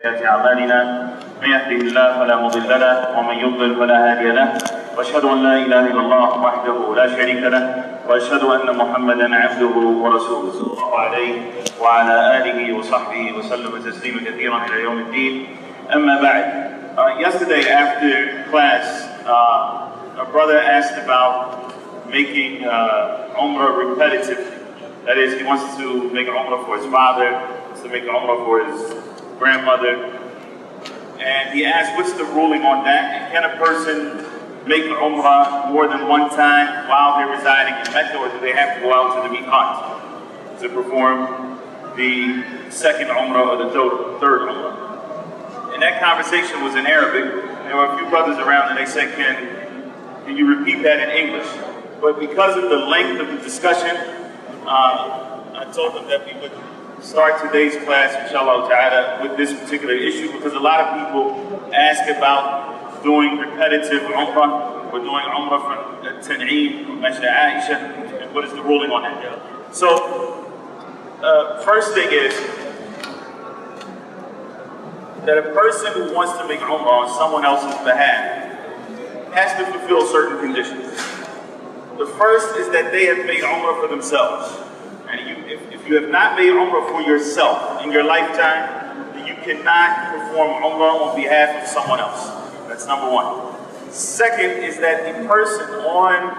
أعمالنا من يهده الله فلا مضل له ومن يضلل فلا هادي له وأشهد أن لا إله إلا الله وحده لا شريك له وأشهد أن محمدا عبده ورسوله صلى الله عليه وعلى آله وصحبه وسلم تسليما كثيرا إلى يوم الدين. أما بعد. Yesterday after class, a brother asked about making umrah repetitive. That is, he wants to make umrah for his father, wants to make umrah for his grandmother, and he asked, what's the ruling on that? And can a person make umrah more than one time while they're residing in Mecca, or do they have to go out to the miqat to perform the second umrah or the third umrah? And that conversation was in Arabic. There were a few brothers around and they said, can you repeat that in English? But because of the length of the discussion, I told them that we would start today's class, inshallah ta'ala, with this particular issue, because a lot of people ask about doing repetitive umrah. We're doing umrah from at-Tawheed, from Masjid Aisha, and what is the ruling on that? So, first thing is that a person who wants to make umrah on someone else's behalf has to fulfill certain conditions. The first is that they have made umrah for themselves. And if you have not made umrah for yourself in your lifetime, then you cannot perform umrah on behalf of someone else. That's number one. Second is that the person on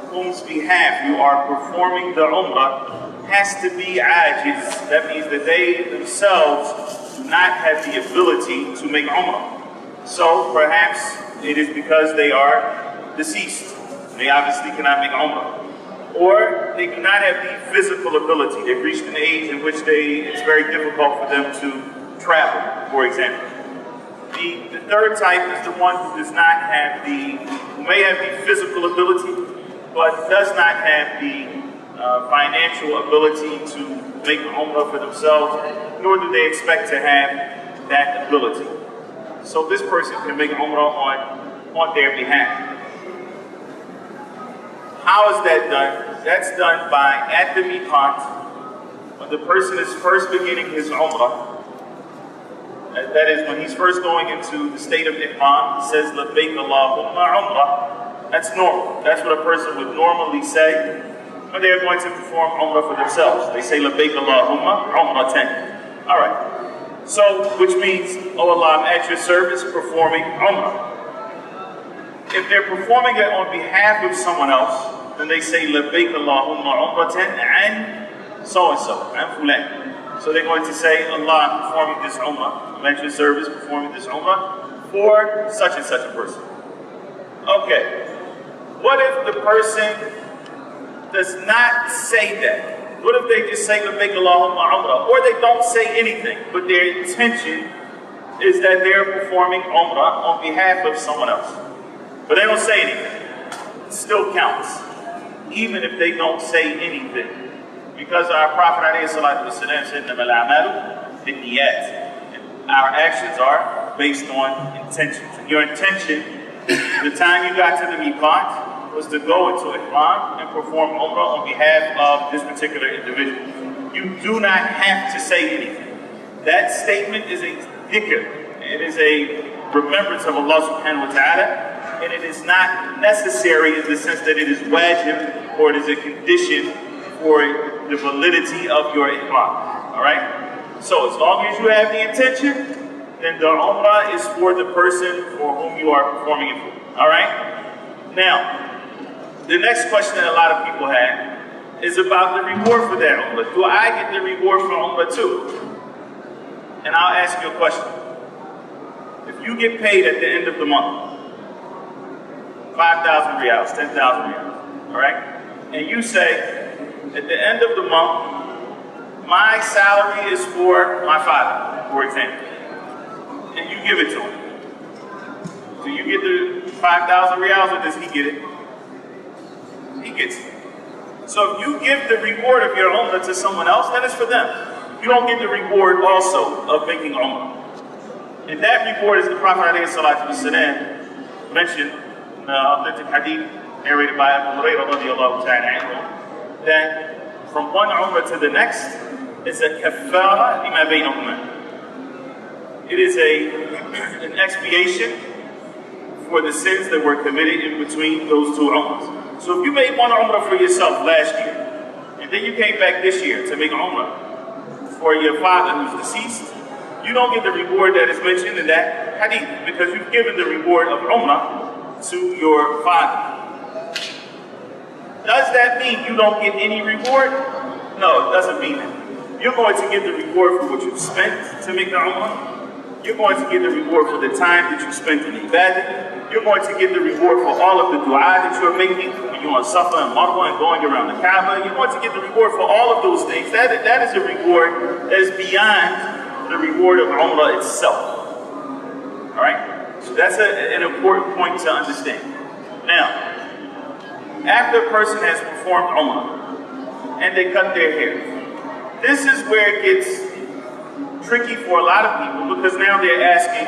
whose behalf you are performing the umrah has to be ajiz. That means that they themselves do not have the ability to make umrah. So perhaps it is because they are deceased. They obviously cannot make umrah. Or they do not have the physical ability. They've reached an age in which it's very difficult for them to travel, for example. The third type is the one who does not have who may have the physical ability, but does not have the financial ability to make umrah for themselves, nor do they expect to have that ability. So this person can make umrah on their behalf. How is that done? That's done by at the miqat, when the person is first beginning his umrah. That is, when he's first going into the state of ihram, he says, labbaik Allahumma umrah. That's normal. That's what a person would normally say when they're going to perform umrah for themselves. They say, labbaik Allahumma umratan. All right. So, which means, oh Allah, I'm at your service performing umrah. If they're performing it on behalf of someone else, then they say, labbaik Allahumma umratan and so-and-so, and fulan. So they're going to say, Allah, I'm performing this umrah. I'm at your service performing this umrah for such and such a person. Okay. What if the person does not say that? What if they just say, labbaik Allahumma umrah? Or they don't say anything, but their intention is that they're performing umrah on behalf of someone else. But they don't say anything. It still counts, even if they don't say anything. Because our Prophet ﷺ said, our actions are based on intentions. And your intention, the time you got to the miqat, was to go into ihram and perform umrah on behalf of this particular individual. You do not have to say anything. That statement is a dhikr. It is a remembrance of Allah subhanahu wa ta'ala. And it is not necessary in the sense that it is wajib or it is a condition for the validity of your ihram. Alright? So as long as you have the intention, then the umrah is for the person for whom you are performing it for. Alright? Now, the next question that a lot of people have is about the reward for that umrah. Do I get the reward for umrah too? And I'll ask you a question. If you get paid at the end of the month, 5,000 riyals, 10,000 riyals, all right? And you say, at the end of the month, my salary is for my father, for example. And you give it to him. Do you get the 5,000 riyals or does he get it? He gets it. So if you give the reward of your umrah to someone else, then it's for them. You don't get the reward also of making umrah. And that reward is the Prophet ﷺ mentioned in the authentic hadith narrated by Abdul radiallahu ta'ala, that from one umrah to the next is a kaffara lima baynahuma. It is an expiation for the sins that were committed in between those two umrahs. So if you made one umrah for yourself last year, and then you came back this year to make umrah for your father who's deceased, you don't get the reward that is mentioned in that hadith, because you've given the reward of umrah to your father. Does that mean you don't get any reward? No, it doesn't mean that. You're going to get the reward for what you spent to make the umrah. You're going to get the reward for the time that you spent in ibadah. You're going to get the reward for all of the dua that you're making when you're on Safa and Marwa and going around the Kaaba. You're going to get the reward for all of those things. That is a reward that is beyond the reward of umrah itself. All right? So that's an important point to understand. Now, after a person has performed umrah and they cut their hair, this is where it gets tricky for a lot of people, because now they're asking,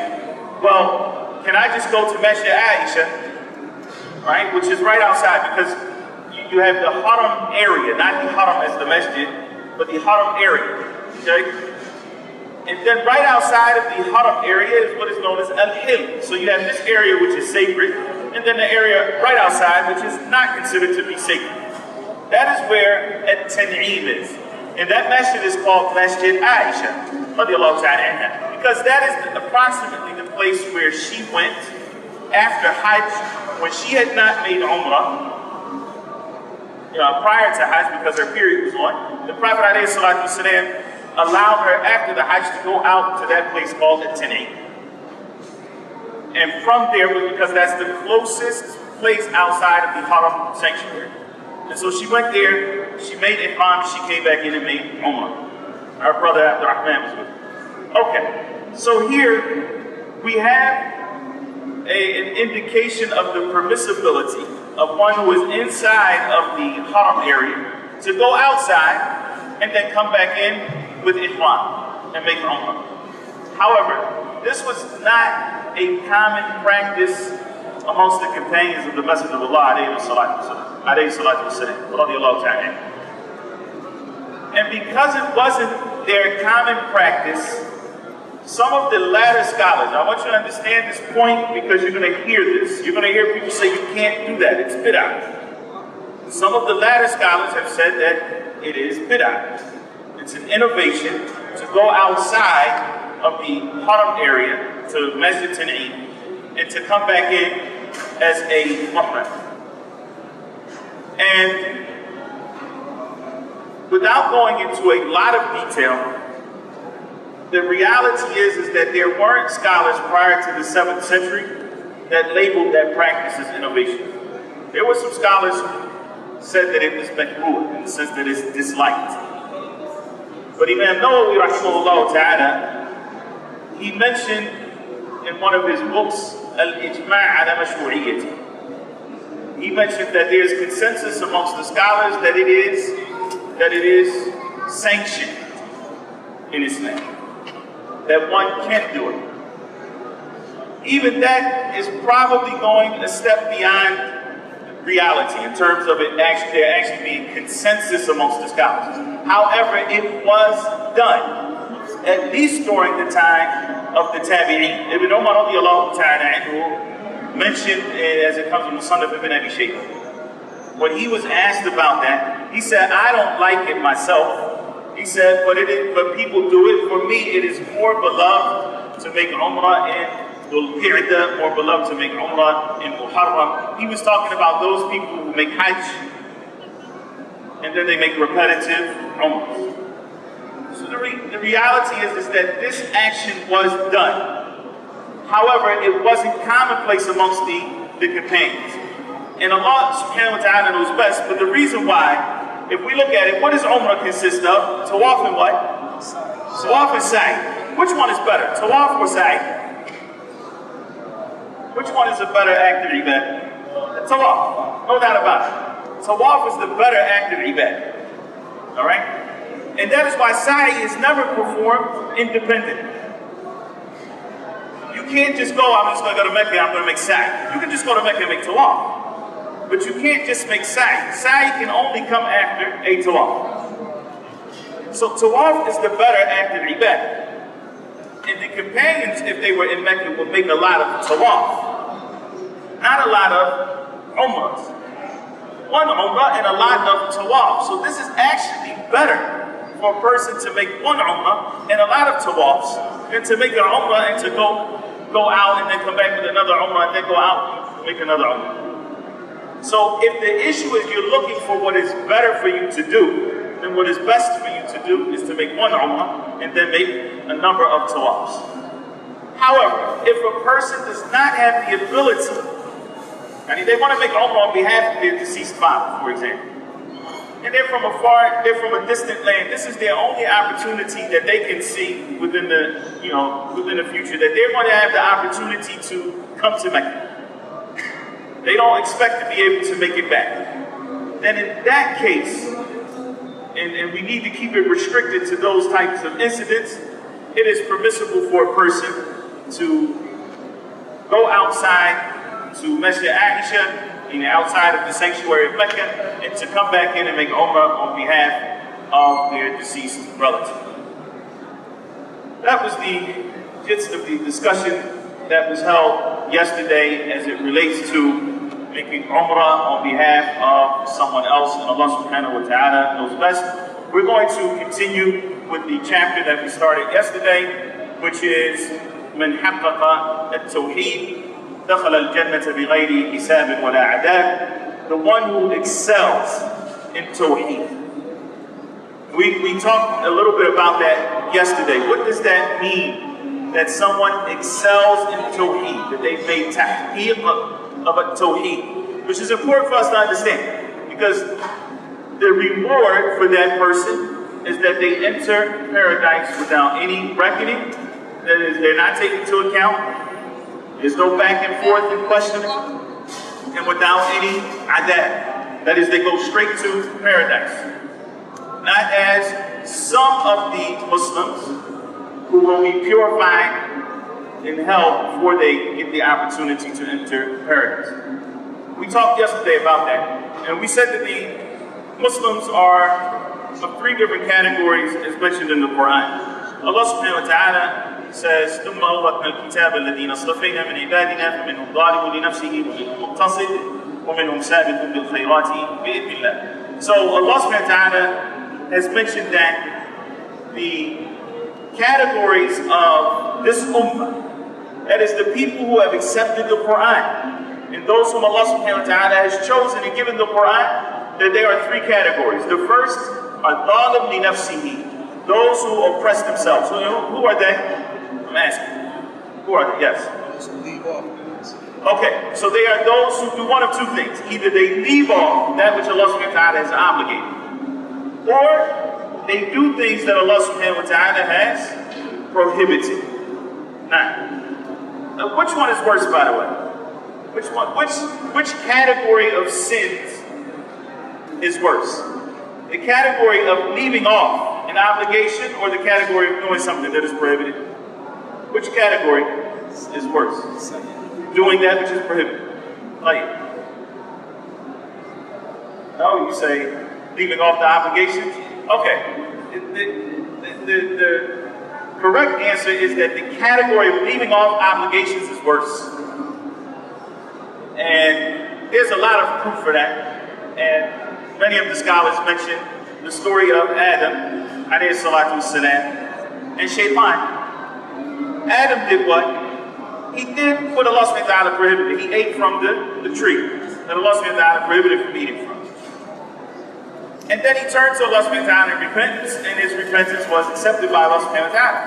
well, can I just go to Masjid Aisha, right, which is right outside, because you have the haram area, not the haram as the masjid, but the haram area, okay? And then right outside of the haram area is what is known as al-hil. So you have this area which is sacred, and then the area right outside which is not considered to be sacred. That is where at-Tawheed is. And that masjid is called Masjid Aisha, because that is approximately the place where she went after Hajj, when she had not made umrah, prior to Hajj, because her period was on. The Prophet ﷺ allowed her after the Hajj to go out to that place called at-Tawheed. And from there, because that's the closest place outside of the Haram sanctuary. And so she went there, she made ihram, she came back in and made umrah. Our brother Abdul was with her. Okay, so here we have an indication of the permissibility of one who is inside of the haram area to go outside and then come back in with ihram and make umrah. However, this was not a common practice amongst the companions of the Masjid of Allah, alayhi salatu wasalam, radiallahu ta'ala. And because it wasn't their common practice, some of the latter scholars, I want you to understand this point, because you're going to hear this. You're going to hear people say you can't do that, it's bid'ah. Some of the latter scholars have said that it is bid'ah. It's an innovation to go outside of the haram area to Masjid Tan'im and to come back in as a muhram. And without going into a lot of detail, the reality is that there weren't scholars prior to the 7th century that labeled that practice as innovation. There were some scholars who said that it was makruh, in the sense that it's disliked. But Imam Nabawi, rahimahullah ta'ala, he mentioned in one of his books, al-ijma' ala mashru'iyyati. He mentioned that there is consensus amongst the scholars that it is sanctioned in Islam, that one can do it. Even that is probably going a step beyond reality in terms of there actually being consensus amongst the scholars. However, it was done, at least during the time of the Tabi'in. Ibn Umar radiallahu ta'ala anhu mentioned, as it comes from Musannaf ibn Abi Shaykh, when he was asked about that, he said, I don't like it myself. He said, but people do it. For me, it is more beloved to make umrah in Dhul Qa'dah, more beloved to make umrah in Muharram. He was talking about those people who make Hajj and then they make repetitive umrahs. So the reality is that this action was done. However, it wasn't commonplace amongst the companions. And Allah subhanahu wa ta'ala knows best, but the reason why, if we look at it, what does umrah consist of? Tawaf and what? Tawaf and sa'i. Which one is better, tawaf or sa'i? Which one is a better act of ibadah? Tawaf, no doubt about it. Tawaf is the better act of ibadah. Alright? And that is why sa'i is never performed independently. You can't just go, I'm just going to go to Mecca, I'm going to make sa'i. You can just go to Mecca and make tawaf. But you can't just make sa'i. Sa'i can only come after a tawaf. So tawaf is the better act of ibadah. And the And companions, if they were in Mecca, would make a lot of tawaf, not a lot of umrahs. One umrah and a lot of tawaf. So this is actually better for a person to make one umrah and a lot of tawafs than to make an umrah and to go out and then come back with another umrah and then go out and make another umrah. So if the issue is you're looking for what is better for you to do, then what is best for you to do is to make one umrah and then make a number of tawafs. However, if a person does not have the ability, and they want to make umrah on behalf of their deceased father, for example, and they're from a distant land, this is their only opportunity that they can see within the future, that they're going to have the opportunity to come to Mecca. They don't expect to be able to make it back. Then in that case, and we need to keep it restricted to those types of incidents, it is permissible for a person to go outside to Masjid outside of the sanctuary of Mecca, and to come back in and make umrah on behalf of their deceased relative. That was the gist of the discussion that was held yesterday as it relates to making umrah on behalf of someone else, and Allah subhanahu wa ta'ala knows best. We're going to continue with the chapter that we started yesterday, which is من حقق التوحيد دخل الجنة بغير حساب ولا عذاب. The one who excels in Tawheed. We talked a little bit about that yesterday. What does that mean? That someone excels in Tawheed, that they've made tahqiq of at-Tawheed, which is important for us to understand, because the reward for that person is that they enter paradise without any reckoning. That is, they're not taken into account. There's no back and forth and questioning, and without any adab. That is, they go straight to paradise. Not as some of the Muslims who will be purified in hell before they get the opportunity to enter paradise. We talked yesterday about that, and we said that the Muslims are of three different categories as mentioned in the Quran. Allah subhanahu wa ta'ala says, ثُمَّ أَوْرَثْنَا الْكِتَابَ الَّذِينَ اصْطَفَيْنَا مِنْ عِبَادِنَا فَمِنْهُمْ ظَالِمٌ لِنَفْسِهِ وَمِنْهُمْ مُقْتَصِدٌ وَمِنْهُمْ سَابِقٌ بِالْخَيْرَاتِ بِإِذْنِ اللَّهِ. So Allah subhanahu wa ta'ala has mentioned that the categories of this ummah, that is the people who have accepted the Quran, and those whom Allah subhanahu wa ta'ala has chosen and given the Quran, that there are three categories. The first are ظَالِمٌ لِنَفْسِهِ, those who oppress themselves. So, who are they? I'm asking. Who are they? Yes. Okay, so they are those who do one of two things. Either they leave off that which Allah subhanahu wa ta'ala has obligated, or they do things that Allah subhanahu wa ta'ala has prohibited. Now, which one is worse, by the way? Which category of sins is worse? The category of leaving off an obligation, or the category of doing something that is prohibited? Which category is worse? Doing that which is prohibited. Like, no, you say leaving off the obligations? Okay. The correct answer is that the category of leaving off obligations is worse. And there's a lot of proof for that. And many of the scholars mention the story of Adam, alayhi salatu wassalam, and Shaytan. Adam did what? He did what Allah subhanahu wa ta'ala prohibited. He ate from the tree that Allah subhanahu wa ta'ala prohibited from eating from. And then he turned to Allah subhanahu wa ta'ala in repentance, and his repentance was accepted by Allah subhanahu wa ta'ala.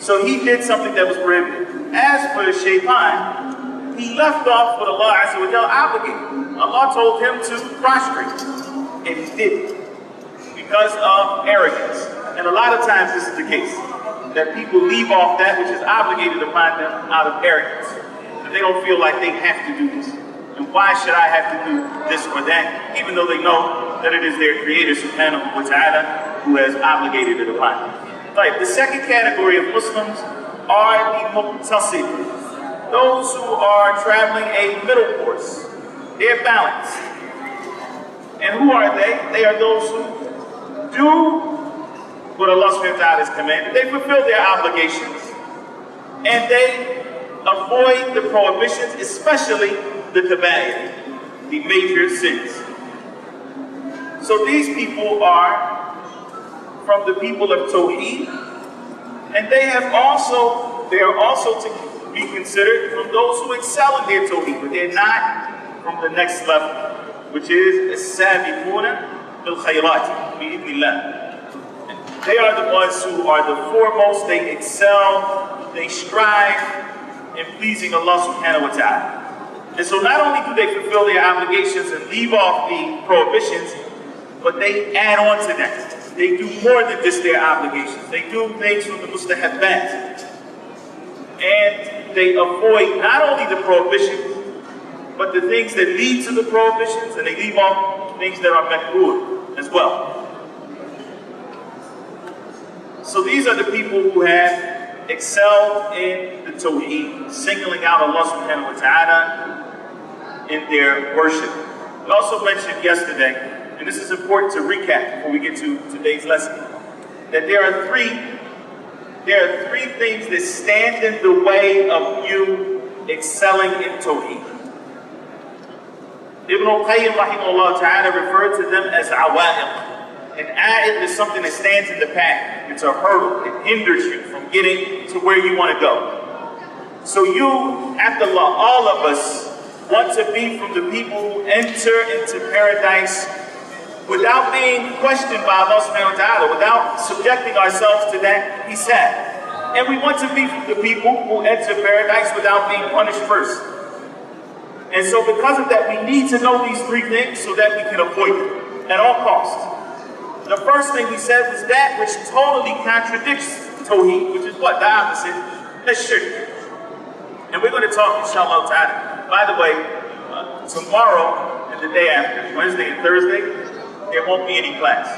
So he did something that was prohibited. As for Shaytan, he left off what Allah azza wa jalla obligated. Allah told him to prostrate, and he did, because of arrogance. And a lot of times this is the case, that people leave off that which is obligated upon them out of arrogance. That they don't feel like they have to do this. And why should I have to do this or that, even though they know that it is their Creator subhanahu wa ta'ala who has obligated it upon them. Right. The second category of Muslims are the muqtasid, those who are traveling a middle course. They're balanced. And who are they? They are those who do what Allah subhanahu wa ta'ala has commanded. They fulfill their obligations. And they avoid the prohibitions, especially the kabair, the major sins. So these people are from the people of Tawheed, and they are also to be considered from those who excel in their Tawheed, but they're not from the next level, which is as-sabiquna bil khayrati bi-idhnillah. They are the ones who are the foremost. They excel, they strive in pleasing Allah subhanahu wa ta'ala. And so not only do they fulfill their obligations and leave off the prohibitions, but they add on to that. They do more than just their obligations. They do things from the mustahabbat. And they avoid not only the prohibitions, but the things that lead to the prohibitions, and they leave off things that are makruh as well. So these are the people who have excelled in the Tawheed, singling out Allah subhanahu wa ta'ala in their worship. We also mentioned yesterday, and this is important to recap before we get to today's lesson, that there are three things that stand in the way of you excelling in Tawheed. Ibn al-Qayyim rahimahullah ta'ala referred to them as awa'iq. An a'id is something that stands in the path. It's a hurdle. It hinders you from getting to where you want to go. So you, after Allah, all of us, want to be from the people who enter into paradise without being questioned by Allah subhanahu wa ta'ala, without subjecting ourselves to that hisab. And we want to be from the people who enter paradise without being punished first. And so because of that, we need to know these three things so that we can avoid them at all costs. The first thing we said was that which totally contradicts Tawheed, which is what? The opposite. That's shirk. And we're going to talk, inshallah ta'ala. By the way, tomorrow and the day after, Wednesday and Thursday, there won't be any class.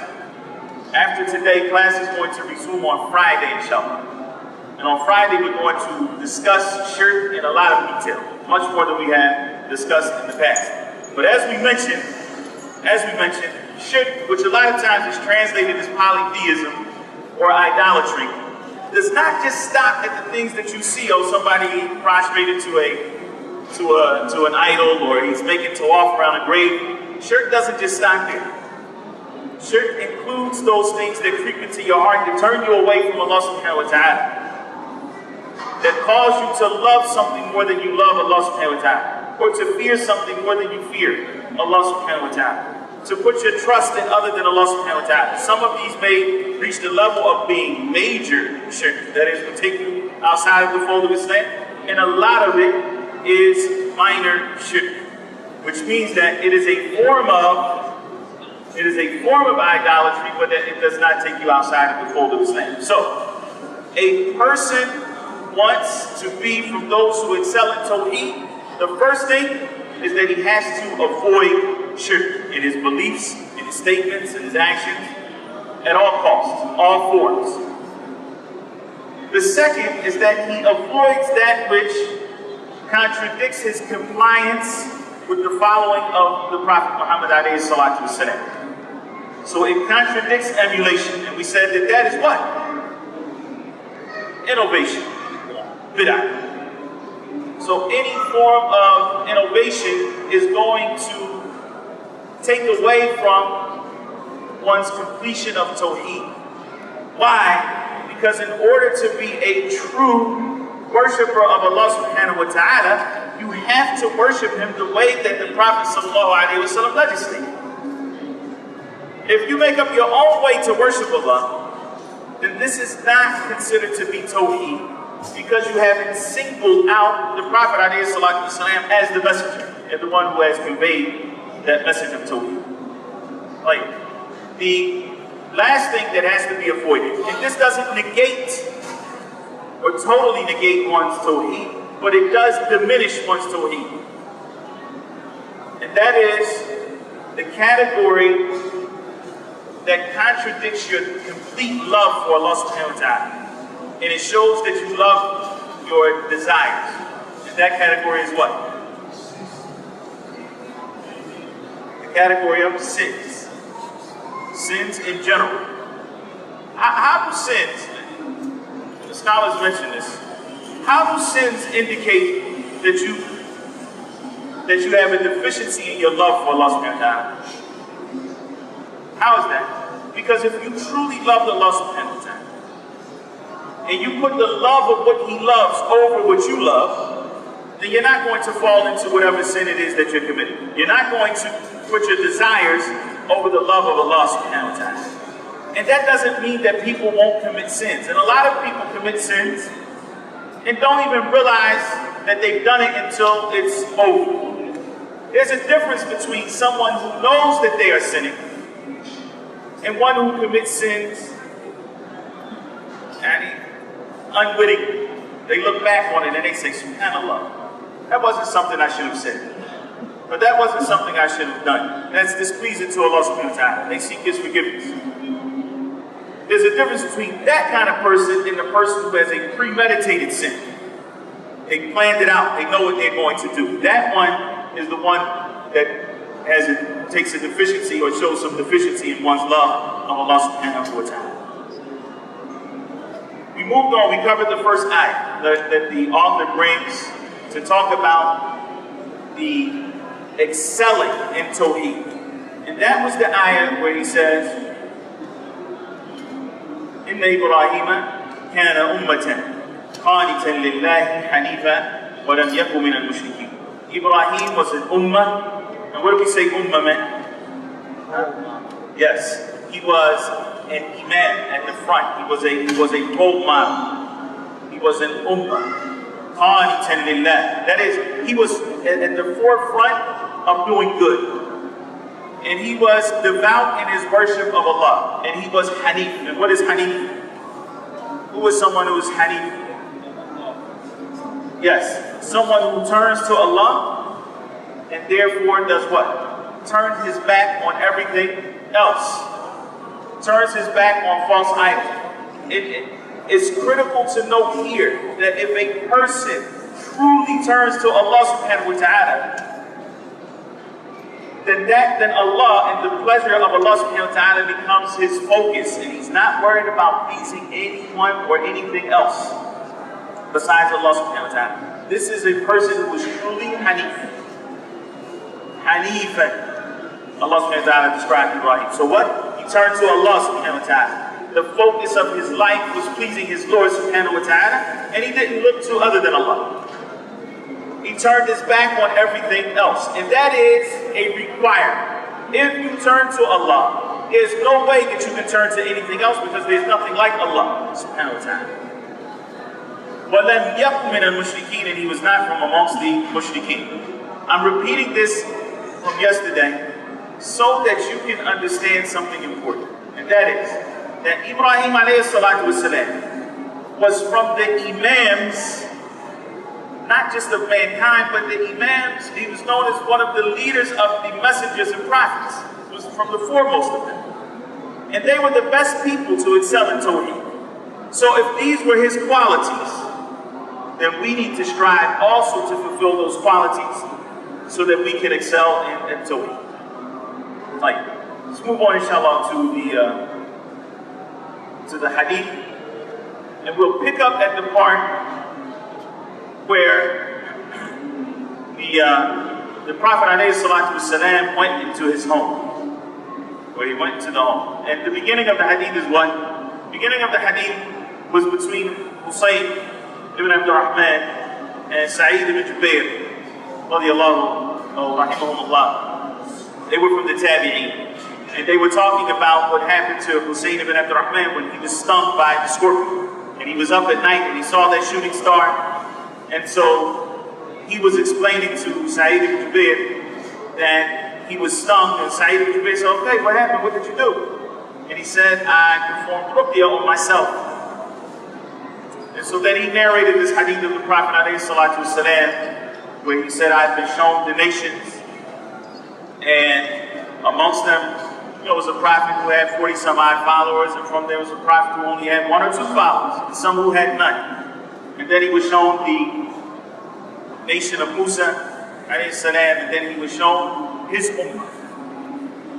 After today, class is going to resume on Friday, inshallah. And on Friday, we're going to discuss shirk in a lot of detail, much more than we have discussed in the past. But as we mentioned, shirk, which a lot of times is translated as polytheism or idolatry, does not just stop at the things that you see. Oh, somebody prostrated to an idol, or he's making tawaf around a grave. Shirk doesn't just stop there. Shirk includes those things that creep into your heart, that turn you away from Allah subhanahu wa ta'ala, that cause you to love something more than you love Allah subhanahu wa ta'ala, or to fear something more than you fear Allah subhanahu wa ta'ala, to put your trust in other than Allah subhanahu wa ta'ala. Some of these may reach the level of being major shirk, that is, will take you outside of the fold of Islam, and a lot of it is minor shirk, which means that it is a form of idolatry, but that it does not take you outside of the fold of Islam. So, a person wants to be from those who excel in Tawheed. The first thing is that he has to avoid shirk in his beliefs, in his statements, in his actions, at all costs, all forms. The second is that he avoids that which contradicts his compliance with the following of the Prophet Muhammad alayhi salatu wasalam. So it contradicts emulation, and we said that that is what? Innovation, bid'ah. So any form of innovation is going to take away from one's completion of Tawheed. Why? Because in order to be a true worshiper of Allah subhanahu wa ta'ala, you have to worship Him the way that the Prophet sallallahu alaihi wasallam legislated. If you make up your own way to worship Allah, then this is not considered to be Tawheed, because you haven't singled out the Prophet alayhi salatu wasalam as the messenger and the one who has conveyed that message of Tawheed. Like, the last thing that has to be avoided, and this doesn't negate or totally negate one's Tawheed, but it does diminish one's Tawheed. And that is the category that contradicts your complete love for Allah subhanahu wa ta'ala. And it shows that you love your desires. And that category is what? The category of sins. Sins in general. How do sins, the scholars mention this, how do sins indicate that you have a deficiency in your love for Allah subhanahu wa ta'ala? How is that? Because if you truly love Allah subhanahu wa ta'ala, and you put the love of what He loves over what you love, then you're not going to fall into whatever sin it is that you're committing. You're not going to put your desires over the love of Allah subhanahu wa ta'ala. And that doesn't mean that people won't commit sins. And a lot of people commit sins and don't even realize that they've done it until it's over. There's a difference between someone who knows that they are sinning and one who commits sins and unwittingly. They look back on it and they say, SubhanAllah, that wasn't something I should have said. But that wasn't something I should have done. That's displeasing to Allah subhanahu wa ta'ala. They seek His forgiveness. There's a difference between that kind of person and the person who has a premeditated sin. They planned it out. They know what they're going to do. That one is the one that takes a deficiency or shows some deficiency in one's love of Allah subhanahu wa ta'ala. We moved on. We covered the first ayah that the author brings to talk about the excelling in Tawheed. And that was the ayah where he says, إن إبراهيم كان أمة قانتا لله حنيفا ولم يكن من المشركين. Ibrahim was an ummah. And what do we say ummah meant? Yes, he was an imam at the front. He was a role model. He was an ummah. قانتا لله. That is, he was at the forefront of doing good. And he was devout in his worship of Allah. And he was Hanif. And what is Hanif? Who was someone who is Hanif? Yes, someone who turns to Allah and therefore does what? Turns his back on everything else. Turns his back on false idols. It's critical to note here that if a person truly turns to Allah subhanahu wa ta'ala, then Allah and the pleasure of Allah subhanahu wa ta'ala becomes his focus, and he's not worried about pleasing anyone or anything else besides Allah subhanahu wa ta'ala. This is a person who is truly Hanif. Hanifan. Allah subhanahu wa ta'ala described Ibrahim. So what? He turned to Allah subhanahu wa ta'ala. The focus of his life was pleasing his Lord subhanahu wa ta'ala, and he didn't look to other than Allah. He turned his back on everything else. And that is a requirement. If you turn to Allah, there's no way that you can turn to anything else because there's nothing like Allah subhanahu wa ta'ala. وَلَمْ يَكُنْ مِنَ الْمُشْرِكِينَ. And he was not from amongst the mushrikeen. I'm repeating this from yesterday so that you can understand something important. And that is that Ibrahim alayhi salatu wasalam was from the imams, not just of mankind, but the imams. He was known as one of the leaders of the messengers and prophets. He was from the foremost of them. And they were the best people to excel in Tawheed. So if these were his qualities, then we need to strive also to fulfill those qualities so that we can excel in Tawheed. Like, let's move on, inshallah, to the hadith. And we'll pick up at the part where the Prophet ﷺ went into his home, where he went to the home. And the beginning of the hadith is what? The beginning of the hadith was between Husayn ibn Abdul Rahman and Sa'id ibn Jubair, rahimahumullah. They were from the Tabi'een. And they were talking about what happened to Husayn ibn Abdul Rahman when he was stung by the scorpion. And he was up at night and he saw that shooting star. And so he was explaining to Sa'id ibn Jubair that he was stung, and Sa'id ibn Jubair said, okay, what happened? What did you do? And he said, I performed ruqya on myself. And so then he narrated this hadith of the Prophet ﷺ, where he said, I've been shown the nations, and amongst them, was a prophet who had 40 some odd followers, and from there was a prophet who only had 1 or 2 followers, and some who had none. And then he was shown the nation of Musa, alayhi salam, and then he was shown his ummah.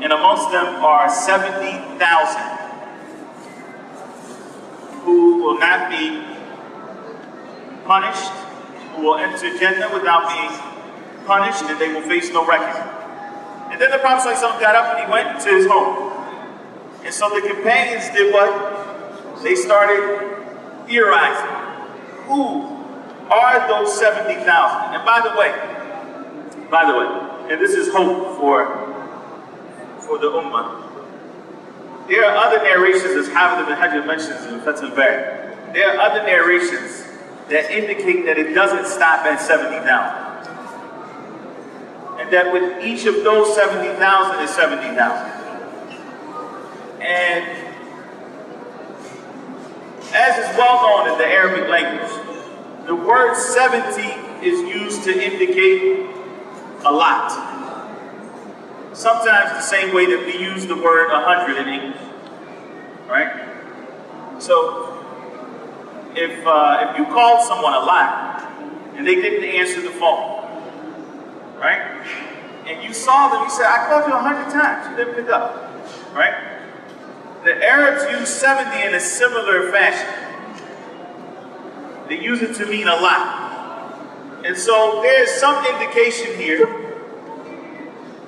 And amongst them are 70,000 will not be punished, who will enter Jannah without being punished, and they will face no reckoning. And then the Prophet ﷺ got up and he went to his home. And so the companions did what? They started theorizing. Who are those 70,000? And by the way, and this is hope for the Ummah. There are other narrations, as Hafiz ibn Hajar mentions in Fath al-Bari. There are other narrations that indicate that it doesn't stop at 70,000. And that with each of those 70,000 is 70,000. And as is well known in the Arabic language, the word 70 is used to indicate a lot. Sometimes the same way that we use the word 100 in English, right? So, if you called someone a lot and they didn't answer the phone, right? And you saw them, you said, I called you 100 times, you didn't pick up, right? The Arabs use 70 in a similar fashion. They use it to mean a lot. And so there's some indication here,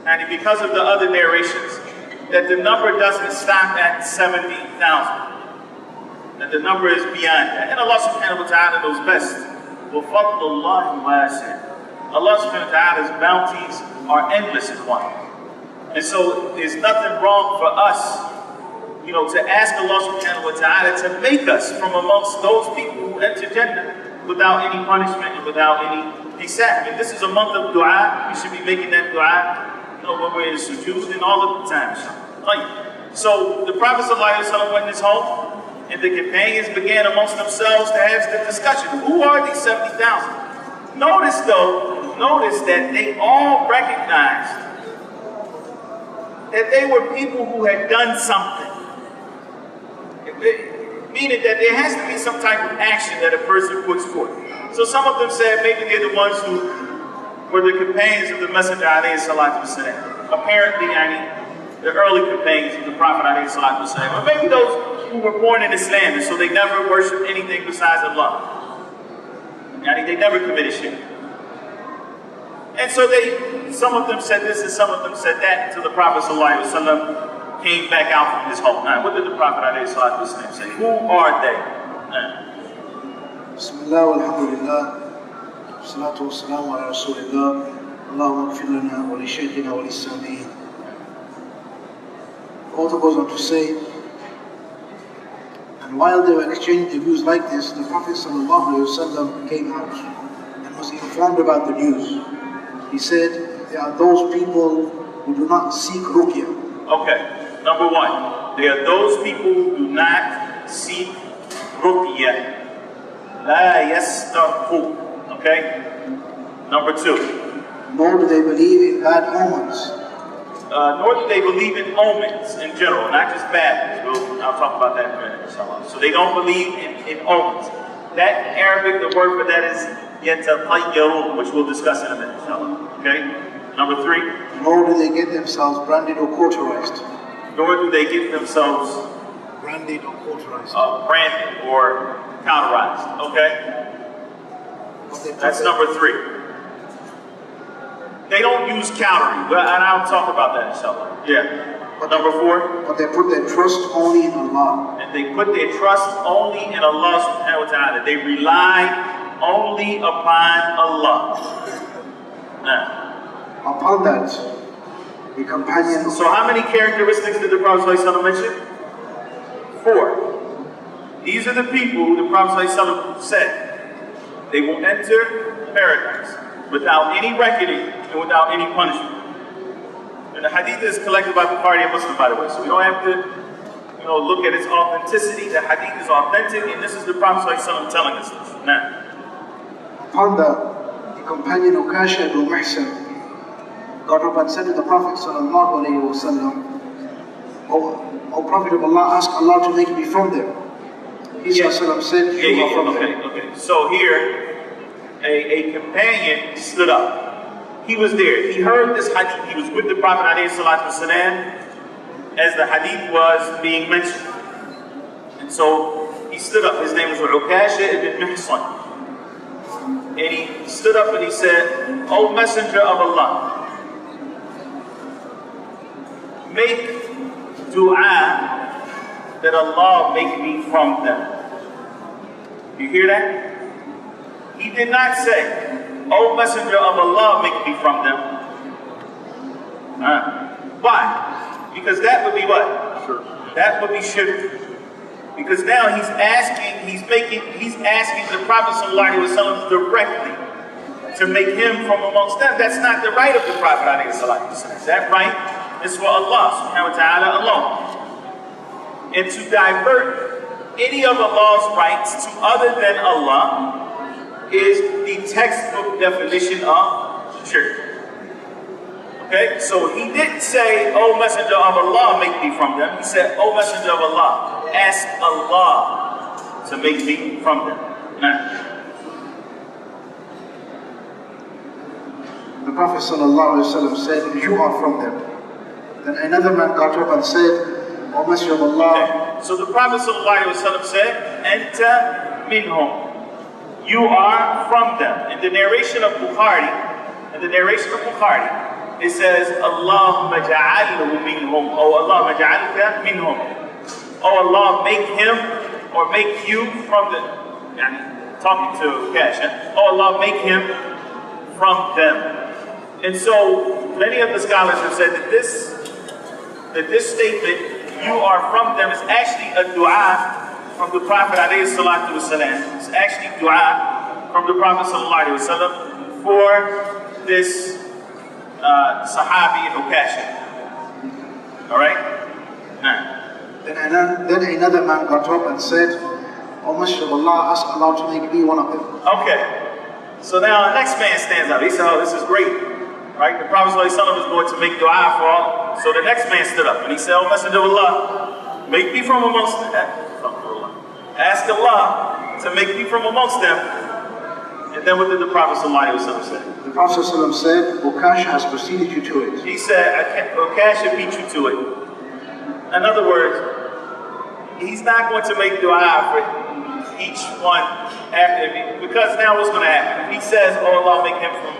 and because of the other narrations, that the number doesn't stop at 70,000. That the number is beyond that. And Allah subhanahu wa ta'ala knows best. وَفَضْلُ اللَّهِ وَاسِعٌ. Allah subhanahu wa ta'ala's bounties are endless in quantity. And so there's nothing wrong for us, to ask Allah subhanahu wa ta'ala to make us from amongst those people who enter Jannah without any punishment and without any hisab. And this is a month of dua. We should be making that dua, when we're in sujood and all of the time. So the Prophet ﷺ went in his home, and the companions began amongst themselves to have the discussion. Who are these 70,000? Notice that they all recognized that they were people who had done something. Meaning that there has to be some type of action that a person puts forth. So some of them said maybe they're the ones who were the companions of the Messenger alayhi salatu wasalam. Apparently, the early companions of the Prophet alayhi salatu wasalam. Or maybe those who were born in Islam, and so they never worshiped anything besides Allah. They never committed shirk. And so some of them said this and some of them said that until the Prophet sallallahu alaihi wasallam came back out from his home. Now, what did the Prophet alayhi salatu wasalam say? Who are they? Bismillah walhamdulillah. Salatu wassalamu ala rasulillah. Allahumma ighfir lana wa li shaykhina wa li sami'in. The author goes on to say, and while they were exchanging views like this, the Prophet ﷺ came out and was informed about the news. He said, there are those people who do not seek ruqya. Okay, number one, there are those people who do not seek ruqya. La yastarqu. Okay? Number two. Nor do they believe in bad omens. Nor do they believe in omens in general, not just bad ones. I'll talk about that in a minute, inshallah. So they don't believe in omens. That in Arabic, the word for that is yatatayyarun, which we'll discuss in a minute, inshallah. Okay? Number three. Nor do they get themselves branded or cauterized. Nor do they get themselves branded or cauterized. Branded or cauterized. Okay? That's number three. They don't use cowrie, and I'll talk about that inshallah. Yeah. But number four. But they put their trust only in Allah. And they put their trust only in Allah subhanahu wa ta'ala. They rely only upon Allah. Now. Upon that, the companion. So how many characteristics did the Prophet ﷺ mention? 4. These are the people who the Prophet ﷺ said they will enter paradise without any reckoning and without any punishment. And the hadith is collected by Bukhari and Muslim, by the way, so we don't have to, look at its authenticity. The hadith is authentic, and this is the Prophet ﷺ telling us this. Now, upon that, the companion Ukasha ibn Muhsin got up and said to the Prophet sallallahu alaihi wasallam, O Prophet of Allah, ask Allah to make me from them. He said, you are from them. Okay. So here, a companion stood up. He was there. He heard this hadith. He was with the Prophet ﷺ as the hadith was being mentioned. And so he he stood up. His name was Ukasha ibn Mihsan. And he stood up and he said, O Messenger of Allah, make dua that Allah make me from them. You hear that? He did not say, O Messenger of Allah, make me from them. Why? Because that would be what? Sure. That would be shirk. Because now he's asking the Prophet ﷺ directly to make him from amongst them. That's not the right of the Prophet ﷺ. That right is for Allah subhanahu wa ta'ala alone. And to divert any of Allah's rights to other than Allah is the textbook definition of shirk. Okay, so he didn't say, O Messenger of Allah, make me from them. He said, O Messenger of Allah, ask Allah to make me from them. Now, the Prophet ﷺ said, you are from them. Then another man got up and said, O Messenger of Allah. Okay. So the Prophet ﷺ said, Anta minhum. You are from them. In the narration of Bukhari, it says, Allahumma ja'alhu minhum. Oh Allah, ja'alka minhum. Oh Allah, make him or make you from the, talking to Cash. Oh Allah, make him from them. And so many of the scholars have said that this statement, you are from them, is actually a dua from the Prophet ﷺ. It's actually dua from the Prophet ﷺ for this Sahabi Ukasha. Alright? Then another man got up and said, O Messenger of Allah, ask Allah to make me one of them. Okay. So now the next man stands up. He said, oh, this is great. Right? The Prophet ﷺ was going to make dua for all. So the next man stood up and he said, O Messenger of Allah, make me from amongst them. Ask Allah to make me from amongst them. And then what did the Prophet ﷺ say? The Prophet ﷺ said, Ukasha has preceded you to it. He said, Ukasha beat you to it. In other words, he's not going to make dua for each one after, because now what's going to happen? If he says, oh Allah, make him from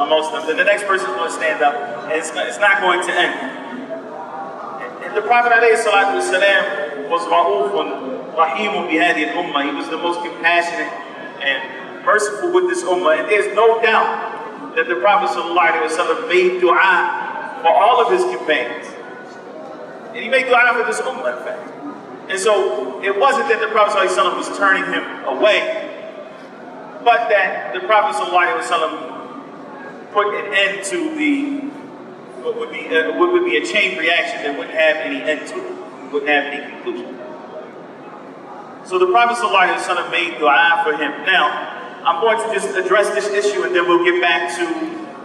amongst them, then the next person is going to stand up and it's not going to end. And the Prophet ﷺ was Ra'ufun Rahimun bihadi al-ummah. He was the most compassionate and merciful with this ummah. And there's no doubt that the Prophet ﷺ made dua for all of his companions. And he made dua for this ummah, in fact. And so it wasn't that the Prophet ﷺ was turning him away, but that the Prophet ﷺ put an end to what would be a chain reaction that wouldn't have any end to it, wouldn't have any conclusion. So the Prophet ﷺ made dua for him. Now, I'm going to just address this issue and then we'll get back to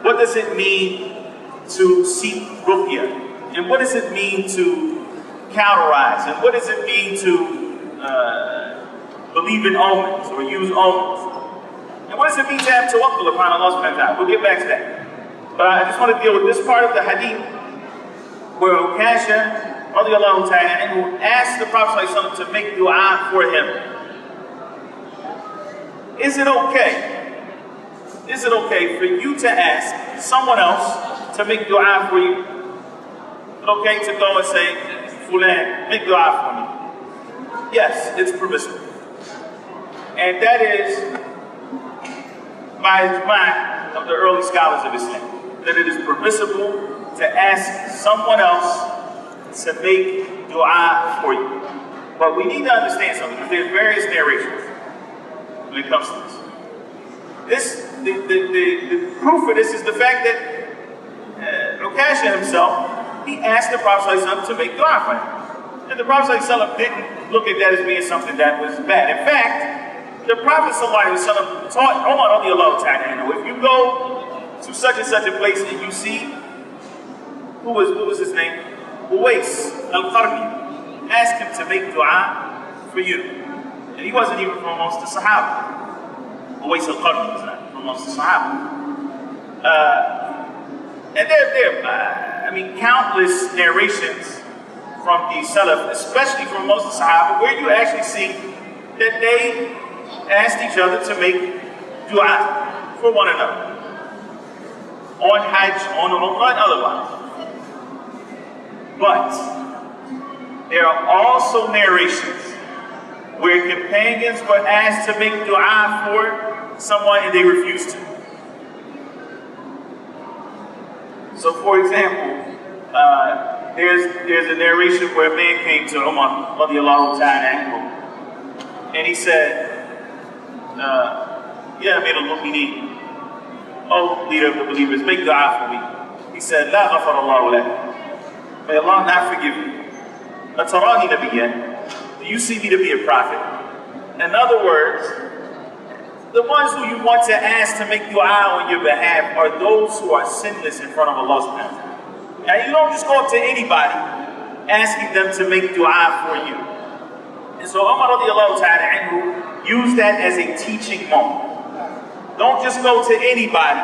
what does it mean to seek ruqya? And what does it mean to cauterize? And what does it mean to believe in omens or use omens? And what does it mean to have tawakkul upon Allah subhanahu wa ta'ala? We'll get back to that. But I just want to deal with this part of the hadith where Ukasha radiallahu ta'ala anhu asked the Prophet ﷺ to make dua for him. Is it okay? Is it okay for you to ask someone else to make dua for you? Is it okay to go and say, Fulan, make dua for me? Yes, it's permissible. And that is by ijma' of the early scholars of Islam, that it is permissible to ask someone else to make dua for you. But we need to understand something, because there's various narrations when it comes to this. The proof for this is the fact that Ukasha himself, he asked the Prophet ﷺ to make dua for him. And the Prophet ﷺ didn't look at that as being something that was bad. In fact, the Prophet ﷺ taught Umar radiallahu ta'ala, if you go to such and such a place and you see, what was his name? Uwais al-Qarni, ask him to make dua for you. And he wasn't even from amongst the Sahaba. Uwais al-Qarni was not from amongst the Sahaba. And there are countless narrations from the Salaf, especially from most of the Sahaba, where you actually see that they asked each other to make dua for one another. On Hajj, on Umrah, and otherwise. But there are also narrations where companions were asked to make dua for someone and they refused to. So for example, there's a narration where a man came to Umar radiallahu ta'ala anhu, and he said, Ya Amir al-Mu'mineen, oh leader of the believers, make dua for me. He said, La ghafar Allahu lak. May Allah not forgive you. Atarani nabiyyan. Do you see me to be a prophet? In other words, the ones who you want to ask to make dua on your behalf are those who are sinless in front of Allah subhanahu wa ta'ala. Now you don't just go up to anybody asking them to make dua for you. And so Umar radiallahu ta'ala anhu used that as a teaching moment. Don't just go to anybody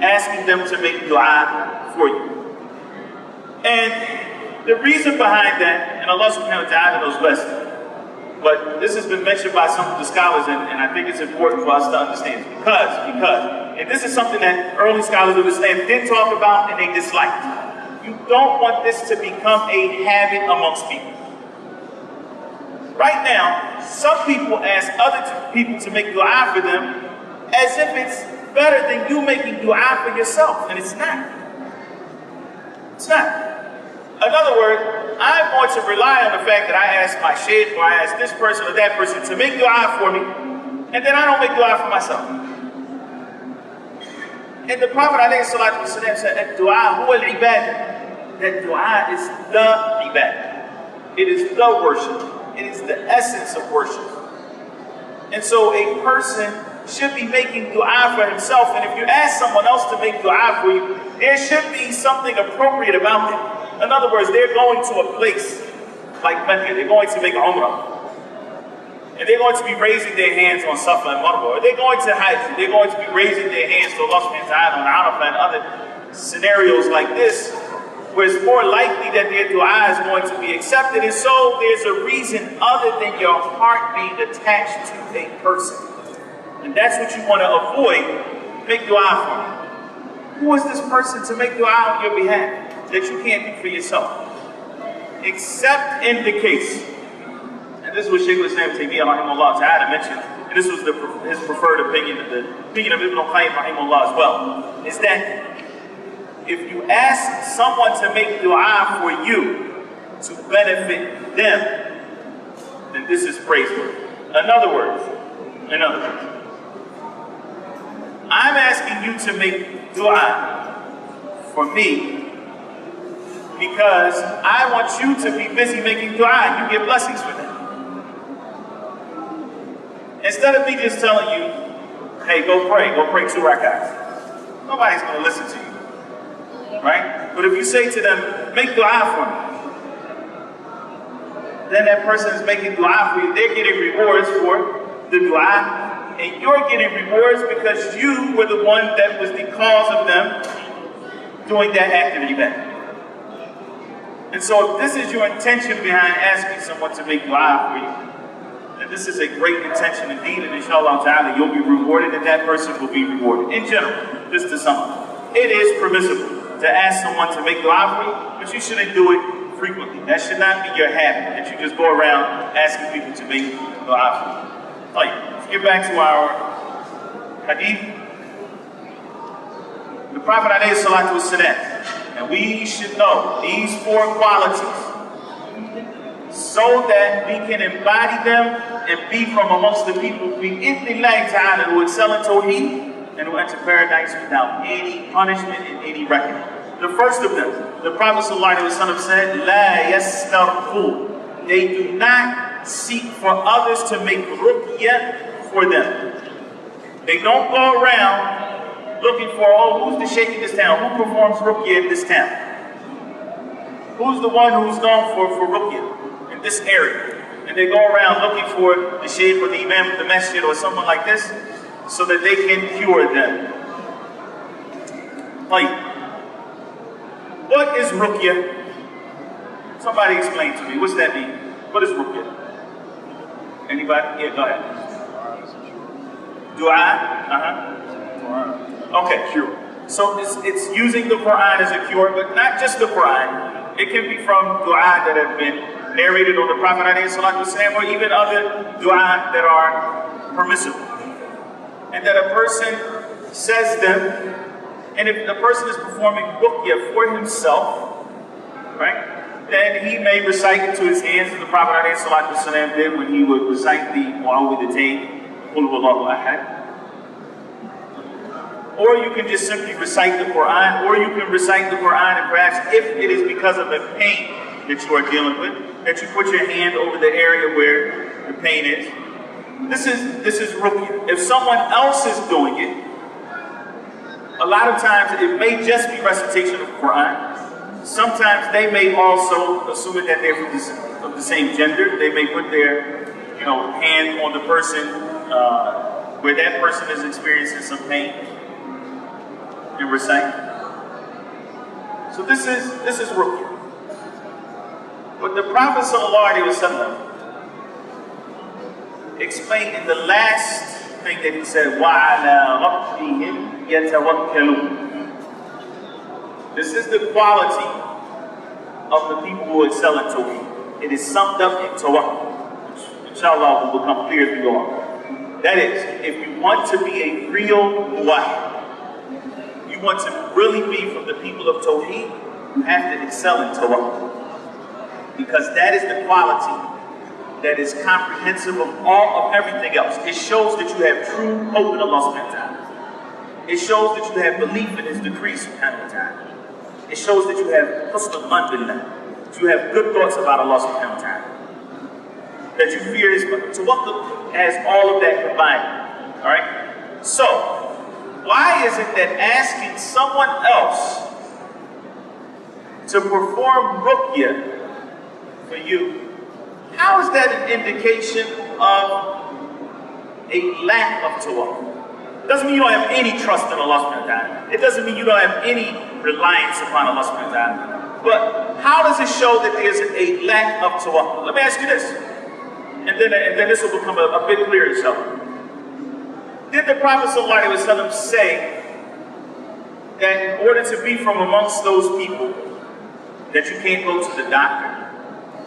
asking them to make dua for you. And the reason behind that, and Allah subhanahu wa ta'ala knows best, but this has been mentioned by some of the scholars, and I think it's important for us to understand, because, and this is something that early scholars of Islam did talk about and they disliked. You don't want this to become a habit amongst people. Right now, some people ask other people to make dua for them as if it's better than you making dua for yourself, and it's not. It's not. In other words, I'm going to rely on the fact that I ask my shaykh or I ask this person or that person to make dua for me, and then I don't make dua for myself. And the Prophet ﷺ said, "Ad-du'a huwa al-ibadah." That dua is the ibadah. It is the worship. It is the essence of worship. And so a person should be making dua for himself, and if you ask someone else to make dua for you, there should be something appropriate about it. In other words, they're going to a place like Mecca, they're going to make umrah, and they're going to be raising their hands on Safa and Marwa, or they're going to Hajj, they're going to be raising their hands to Allah subhanahu wa ta'ala on Arafah and other scenarios like this, where it's more likely that their dua is going to be accepted. And so there's a reason other than your heart being attached to a person. And that's what you want to avoid. Make dua for me. Who is this person to make dua on your behalf that you can't do for yourself? Except in the case, and this is what Shaykh Tahir Wyatt ta'ala mentioned, and this was his preferred opinion, the opinion of Ibn al-Qayyim rahimahullah as well, is that if you ask someone to make dua for you to benefit them, then this is praiseworthy. In other words, I'm asking you to make dua for me because I want you to be busy making dua and you get blessings for that. Instead of me just telling you, hey, go pray 2 rakats. Nobody's going to listen to you. Right? But if you say to them, make dua for me, then that person is making dua for you. They're getting rewards for the dua, and you're getting rewards because you were the one that was the cause of them doing that act of ibadah. And so if this is your intention behind asking someone to make dua for you, then this is a great intention indeed, and inshallah ta'ala you'll be rewarded and that person will be rewarded. In general, just to sum up, it is permissible to ask someone to make dua for you, but you shouldn't do it frequently. That should not be your habit, that you just go around asking people to make dua for you. All right, let's get back to our hadith. The Prophet ﷺ, and we should know these 4 qualities so that we can embody them and be from amongst the people who excel in Tawheed and who enter paradise without any punishment and any reckoning. The first of them, the Prophet ﷺ said, La yastarqu. They do not seek for others to make ruqyah for them. They don't go around looking for, oh, who's the shaykh in this town? Who performs ruqyah in this town? Who's the one who's known for ruqyah in this area? And they go around looking for the shaykh or the imam of the masjid or someone like this so that they can cure them. Like, what is ruqyah? Somebody explain to me. What's that mean? What is ruqyah? Anybody? Yeah, go ahead. Dua? Okay, sure. So it's using the Quran as a cure, but not just the Quran. It can be from dua that have been narrated on the Prophet ﷺ, or even other dua that are permissible. And that a person says them, and if the person is performing ruqya for himself, right, then he may recite into his hands as the Prophet ﷺ did when he would recite the Mu'awwidhatayn, Qul Huwallahu Ahad. Or you can just simply recite the Quran, or you can recite the Quran and perhaps if it is because of a pain that you are dealing with, that you put your hand over the area where the pain is. This is ruqya. If someone else is doing it, a lot of times it may just be recitation of the Quran. Sometimes they may also, assuming that they're from the same gender, they may put their hand on the person where that person is experiencing some pain and recite. So this is ruqya. But the Prophet ﷺ explained in the last thing that he said, وَعَلَىٰ رَبِّهِمْ يَتَوَكَّلُونَ. This is the quality of the people who excel in Tawheed. It is summed up in Tawakkul, which inshallah will become clear as we go on. That is, if you want to be a real muwahhid, you want to really be from the people of Tawheed, you have to excel in Tawakkul. Because that is the quality that is comprehensive of all of everything else. It shows that you have true hope in Allah subhanahu wa ta'ala. It shows that you have belief in His decrees subhanahu wa ta'ala. It shows that you have husn al-billah, that you have good thoughts about Allah subhanahu wa ta'ala. That you fear His tawakkul has all of that combined. Alright? So, why is it that asking someone else to perform ruqya for you, how is that an indication of a lack of tawakkul? Doesn't mean you don't have any trust in Allah subhanahu wa ta'ala. It doesn't mean you don't have any reliance upon Allah subhanahu wa ta'ala. But how does it show that there's a lack of tawakkul? Let me ask you this. And then this will become a bit clearer, inshallah. Did the Prophet ﷺ say that in order to be from amongst those people, that you can't go to the doctor?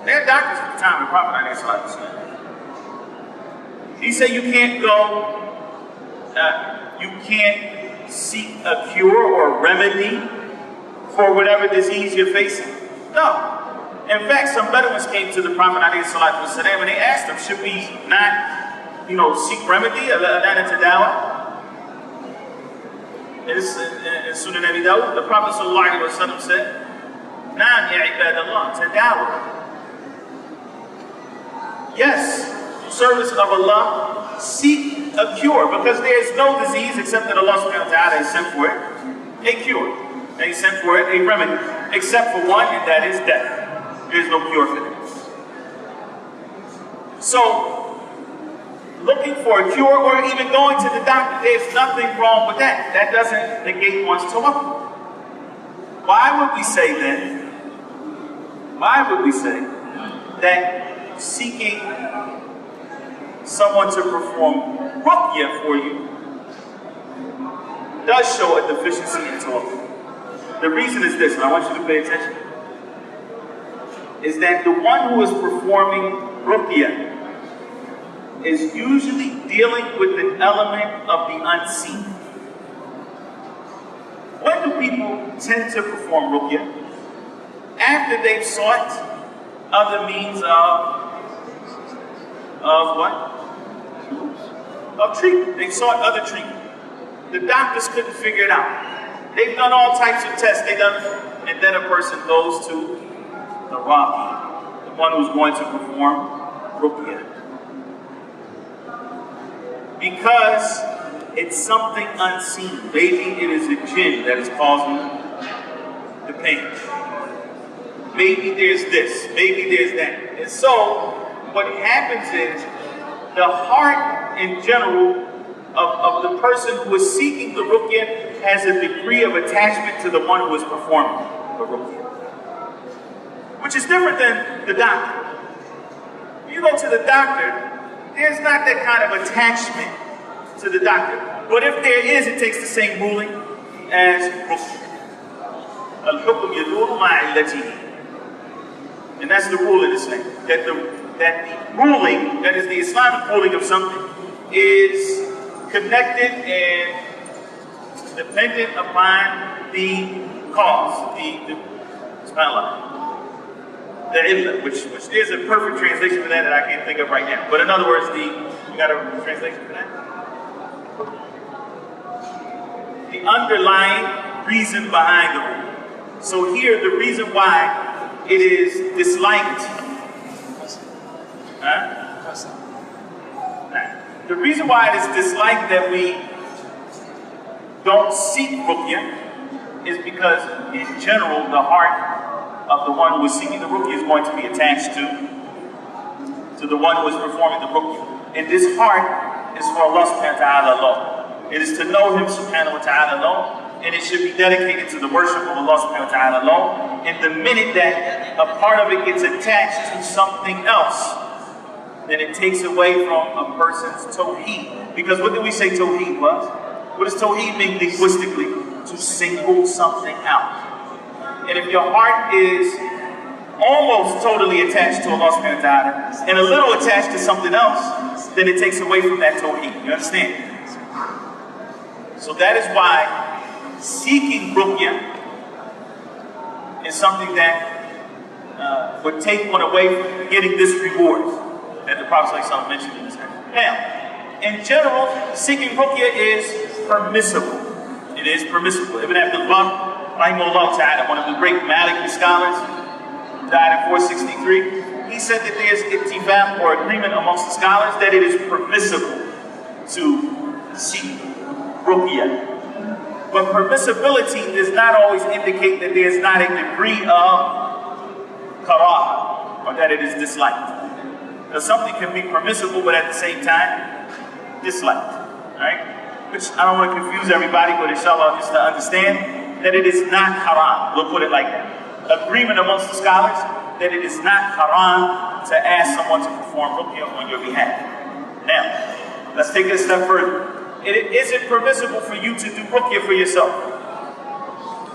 There are doctors at the time of the Prophet ﷺ. He said you can't go, you can't seek a cure or a remedy for whatever disease you're facing. No. In fact, some Bedouins came to the Prophet ﷺ and they asked him, should we not, seek remedy? In Sunan Abi Dawud, the Prophet ﷺ said, Na'am ya ibadallah, tadawa. Yes, service of Allah, seek a cure, because there is no disease except that Allah subhanahu wa ta'ala has sent for it a cure. And He sent for it a remedy, except for one, and that is death. There is no cure for that. So, looking for a cure or even going to the doctor, there's nothing wrong with that. That doesn't negate one's tawakkul. Why would we say then? Why would we say that seeking someone to perform ruqya for you does show a deficiency in tawakkul? The reason is this, and I want you to pay attention, is that the one who is performing ruqya is usually dealing with an element of the unseen. When do people tend to perform ruqya? After they've sought other means of what? Of treatment. They sought other treatment. The doctors couldn't figure it out. They've done all types of tests. And then a person goes to the Raqi, the one who's going to perform ruqya. Because it's something unseen. Maybe it is a jinn that is causing the pain. Maybe there's this, maybe there's that. And so, what happens is, the heart in general of the person who is seeking the ruqya has a degree of attachment to the one who is performing the ruqya. Which is different than the doctor. You go to the doctor, there's not that kind of attachment to the doctor. But if there is, it takes the same ruling as ruqya. Al-hukm yaduru ma'illatihi. And that's the rule in Islam. That the ruling, that is the Islamic ruling of something, is connected and dependent upon the cause, the illah, which there's a perfect translation for that I can't think of right now. But in other words, you got a translation for that? The underlying reason behind the rule. So here, the reason why it is disliked. The reason why it is disliked that we don't seek ruqya is because, in general, the heart of the one who is seeking the ruqya is going to be attached to the one who is performing the ruqya. And this heart is for Allah subhanahu wa ta'ala alone. It is to know Him subhanahu wa ta'ala alone, and it should be dedicated to the worship of Allah subhanahu wa ta'ala alone. And the minute that a part of it gets attached to something else, then it takes away from a person's tawheed. Because what did we say tawheed was? What does tawheed mean linguistically? To single something out. And if your heart is almost totally attached to Allah subhanahu wa ta'ala and a little attached to something else, then it takes away from that tawheed. You understand? So that is why seeking ruqya is something that would take one away from getting this reward that the Prophet ﷺ mentioned in this hadith. Now, in general, seeking ruqya is permissible. It is permissible. Ibn Abdul, rahimahullah ta'ala, one of the great Maliki scholars, died in 463, he said that there's ittifaq or agreement amongst the scholars that it is permissible to seek ruqya. But permissibility does not always indicate that there's not a degree of karaha, or that it is disliked. Because something can be permissible, but at the same time, disliked. Right? Which I don't want to confuse everybody, but inshallah, just to understand that it is not haram. We'll put it like that. Agreement amongst the scholars that it is not haram to ask someone to perform ruqya on your behalf. Now, let's take it a step further. Is it permissible for you to do ruqya for yourself?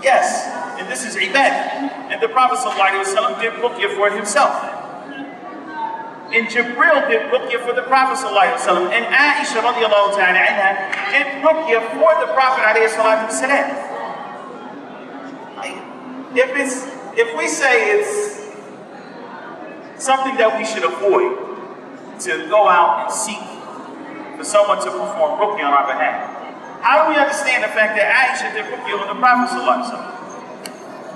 Yes, and this is ibadah. And the Prophet ﷺ did ruqya for himself. And Jibril did ruqya for the Prophet ﷺ. And Aisha radiallahu ta'ala anha did ruqya for the Prophet ﷺ. If we say it's something that we should avoid, to go out and seek for someone to perform ruqya on our behalf, how do we understand the fact that Aisha did ruqya on the Prophet ﷺ?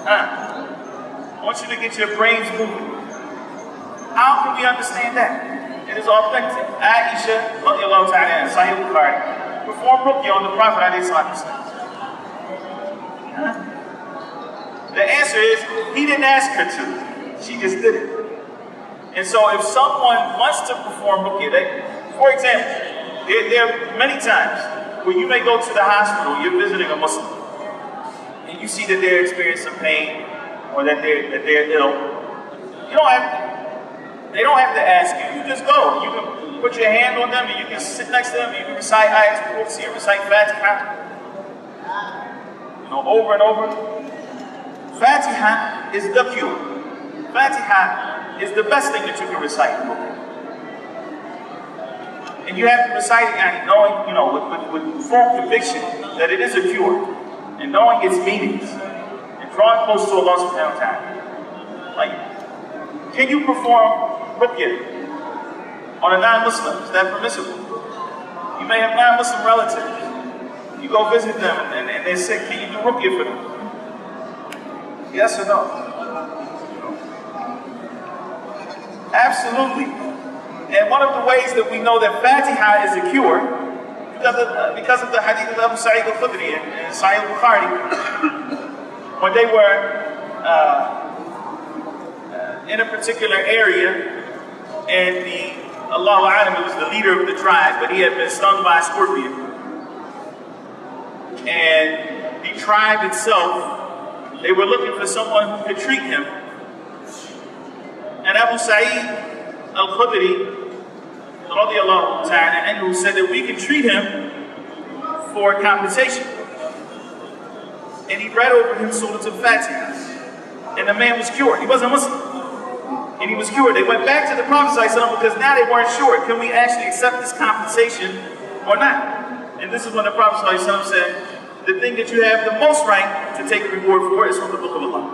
I want you to get your brains moving. How can we understand that? It is authentic. Aisha, radiallahu ta'ala, Sahih Bukhari, performed ruqya on the Prophet ﷺ. The answer is, he didn't ask her to. She just did it. And so if someone wants to perform ruqya, for example, there are many times where you may go to the hospital, you're visiting a Muslim, and you see that they're experiencing pain or that they're ill. They don't have to ask you. You just go. You can put your hand on them and you can sit next to them and you can recite ayat al-Kursi and recite Fatiha. Over and over. Fatiha is the cure. Fatiha is the best thing that you can recite. And you have to recite it and knowing, with full conviction that it is a cure. And knowing its meanings. And drawing close to Allah subhanahu wa ta'ala. Can you perform ruqya on a non-Muslim? Is that permissible? You may have non-Muslim relatives. You go visit them and they're sick. Can you do ruqya for them? Yes or no? Absolutely. And one of the ways that we know that Fatiha is a cure, because of the hadith of Abu Sa'id al-Khudri in Sahih Bukhari, when they were in a particular area, and Allahu A'lam, it was the leader of the tribe, but he had been stung by a scorpion. And the tribe itself, they were looking for someone who could treat him. And Abu Sa'id al-Khudri, radiallahu ta'ala anhu, said that we can treat him for compensation. And he read over him Surah Al-Fatiha. And the man was cured. He wasn't Muslim. And he was cured. They went back to the Prophet ﷺ because now they weren't sure, can we actually accept this compensation or not? And this is when the Prophet ﷺ said, the thing that you have the most right to take a reward for is from the Book of Allah.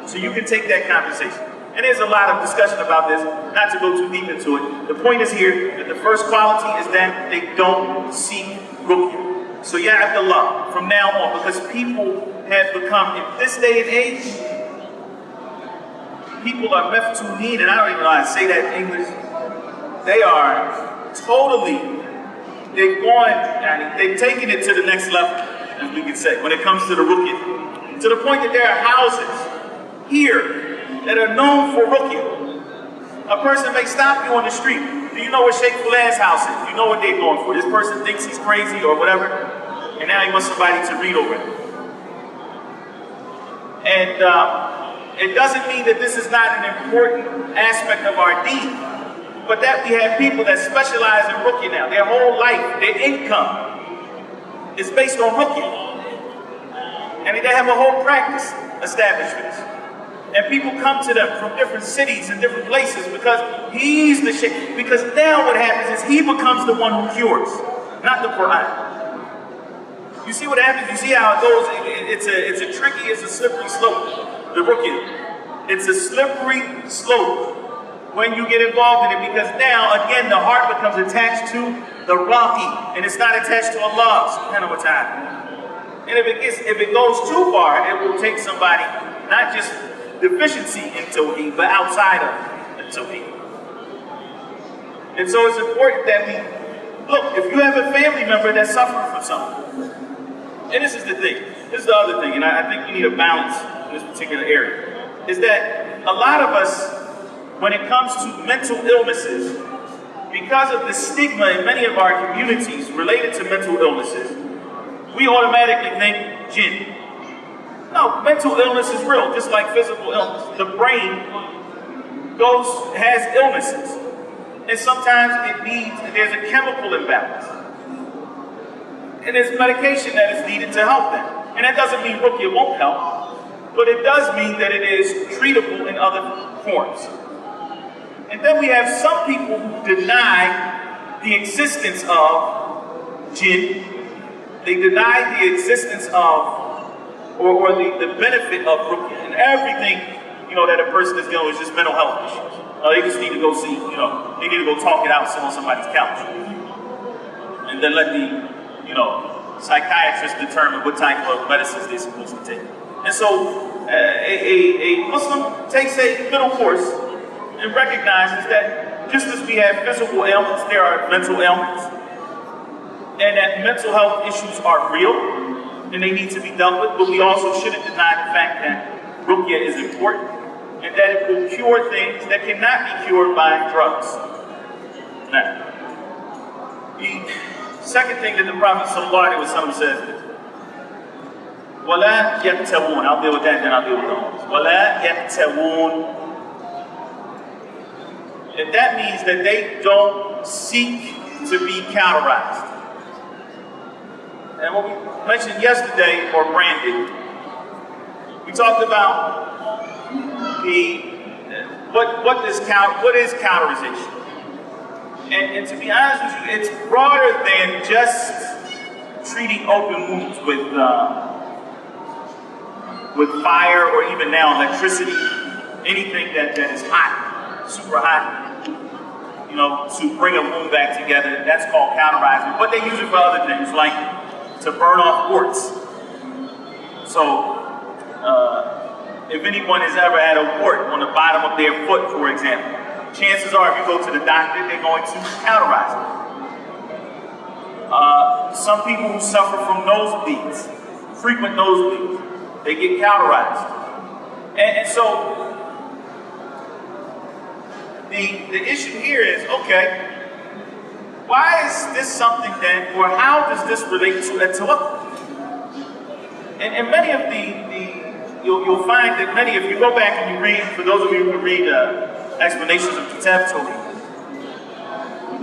So you can take that compensation. And there's a lot of discussion about this, not to go too deep into it. The point is here that the first quality is that they don't seek ruqya. So ya Abdullah, from now on, because people have become, in this day and age, people are meftuneen, and I don't even know how to say that in English. They are totally, they've taken it to the next level, as we can say, when it comes to the ruqya. To the point that there are houses here that are known for ruqya. A person may stop you on the street. Do you know where Shaykh Tahir's house is? You know what they're going for. This person thinks he's crazy or whatever, and now he wants somebody to read over it. And it doesn't mean that this is not an important aspect of our deen, but that we have people that specialize in ruqya now. Their whole life, their income is based on ruqya. And they have a whole practice establishments. And people come to them from different cities and different places because he's the shaykh. Because now what happens is he becomes the one who cures, not the Quran. You see what happens? You see how it goes? It's a tricky, it's a slippery slope. The ruqya. It's a slippery slope when you get involved in it, because now, again, the heart becomes attached to the raqi, and it's not attached to Allah subhanahu wa ta'ala. And if it goes too far, it will take somebody, not just deficiency in Tawheed, but outside of the Tawheed. And so it's important that we, look, if you have a family member that's suffering from something, and this is the thing, this is the other thing, and I think we need a balance in this particular area, is that a lot of us, when it comes to mental illnesses, because of the stigma in many of our communities related to mental illnesses, we automatically think jinn. No, mental illness is real, just like physical illness. The brain has illnesses. And sometimes there's a chemical imbalance. And there's medication that is needed to help them. And that doesn't mean ruqya won't help, but it does mean that it is treatable in other forms. And then we have some people who deny the existence of jinn. They deny the existence of or the benefit of ruqya, and everything, that a person is dealing with is just mental health issues. They just need to go see, they need to go talk it out, sit on somebody's couch. And then let the, psychiatrist determine what type of medicines they're supposed to take. And so a Muslim takes a middle course and recognizes that just as we have physical ailments, there are mental ailments. And that mental health issues are real, and they need to be dealt with, but we also shouldn't deny the fact that ruqya is important, and that it will cure things that cannot be cured by drugs. Now, the second thing that the Prophet ﷺ says is, وَلَا يَكْتَوُونَ. I'll deal with that, then I'll deal with those. وَلَا يَكْتَوُونَ. And that means that they don't seek to be cauterized. And what we mentioned yesterday, or branded, we talked about what is cauterization. And to be honest with you, it's broader than just treating open wounds with fire or even now electricity, anything that is hot, super hot. To bring a wound back together, that's called cauterizing. But they use it for other things, like to burn off warts. So, if anyone has ever had a wart on the bottom of their foot, for example, chances are if you go to the doctor, they're going to cauterize it. Some people who suffer from nosebleeds, frequent nosebleeds, they get cauterized. And so, the issue here is, okay, why is this something that, or how does this relate to at-Tawheed? And many of you'll find that many, if you go back and you read, for those of you who read explanations of Kitab,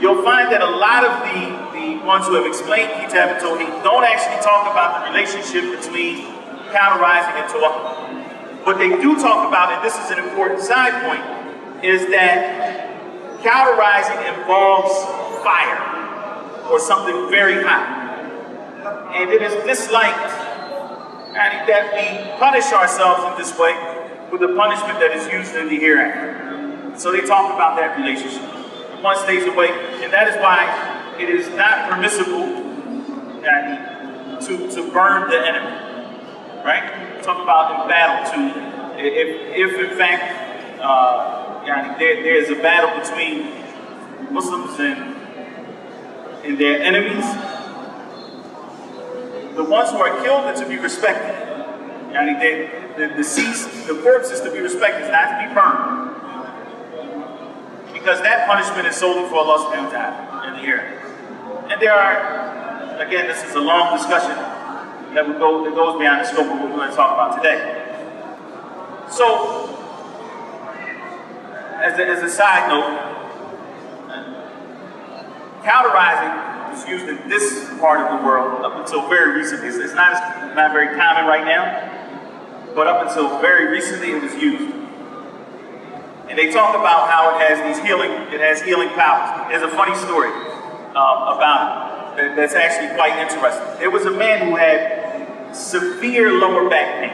you'll find that a lot of the ones who have explained Kitab and Tawheed don't actually talk about the relationship between counterizing and Tawheed. What they do talk about, and this is an important side point, is that counterizing involves fire or something very hot. And it is disliked that we punish ourselves in this way with the punishment that is used in the hereafter. So they talk about that relationship. One stays away, and that is why it is not permissible to burn the enemy. Right? Talk about in battle too. If in fact there is a battle between Muslims and their enemies, the ones who are killed are to be respected. The deceased, the corpse is to be respected, it's not to be burned. Because that punishment is solely for Allah subhanahu wa ta'ala in the hereafter. And there are, again, this is a long discussion that goes beyond the scope of what we're going to talk about today. So, as a side note, counterizing was used in this part of the world up until very recently. It's not very common right now, but up until very recently it was used. And they talk about how it has healing powers. There's a funny story about it that's actually quite interesting. There was a man who had severe lower back pain.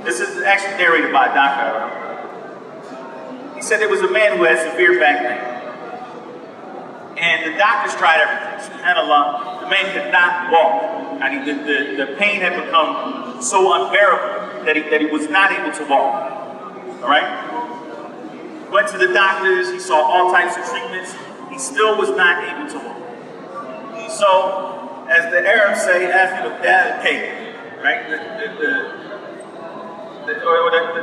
This is actually narrated by a doctor. He said there was a man who had severe back pain. And the doctors tried everything. SubhanAllah, the man could not walk. I mean, the pain had become so unbearable that he was not able to walk. All right? Went to the doctors, he saw all types of treatments. He still was not able to walk. So, as the Arabs say, after the bad cake, right?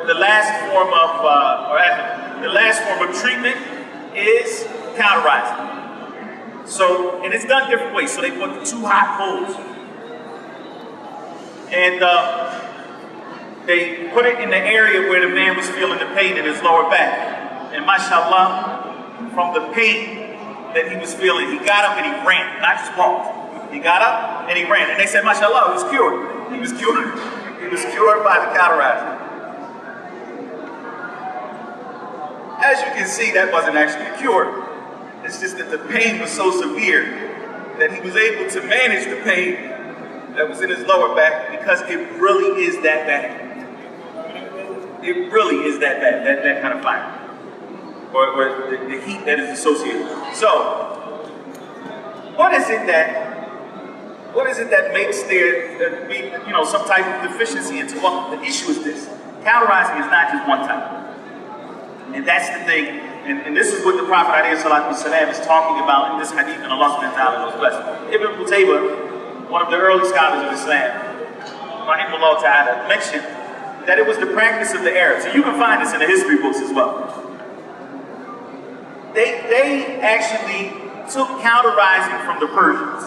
The last form of, the last form of treatment is cauterizing. So, and it's done different ways. So they put 2 hot coals, and they put it in the area where the man was feeling the pain in his lower back. And mashallah, from the pain that he was feeling, he got up and he ran, not just walked. He got up and he ran. And they said, mashallah, he was cured. He was cured. He was cured by the cauterizing. As you can see, that wasn't actually a cure. It's just that the pain was so severe that he was able to manage the pain that was in his lower back, because it really is that bad. It really is that bad, that kind of fire. Or the heat that is associated. So, what is it that makes there be, some type of deficiency into what the issue is this? Cauterizing is not just one type. And that's the thing. And this is what the Prophet ﷺ is talking about in this hadith, and Allah subhanahu wa ta'ala was blessed. Ibn Qutayba, one of the early scholars of Islam, rahimahullah ta'ala, mentioned that it was the practice of the Arabs. And you can find this in the history books as well. They actually took cauterizing from the Persians.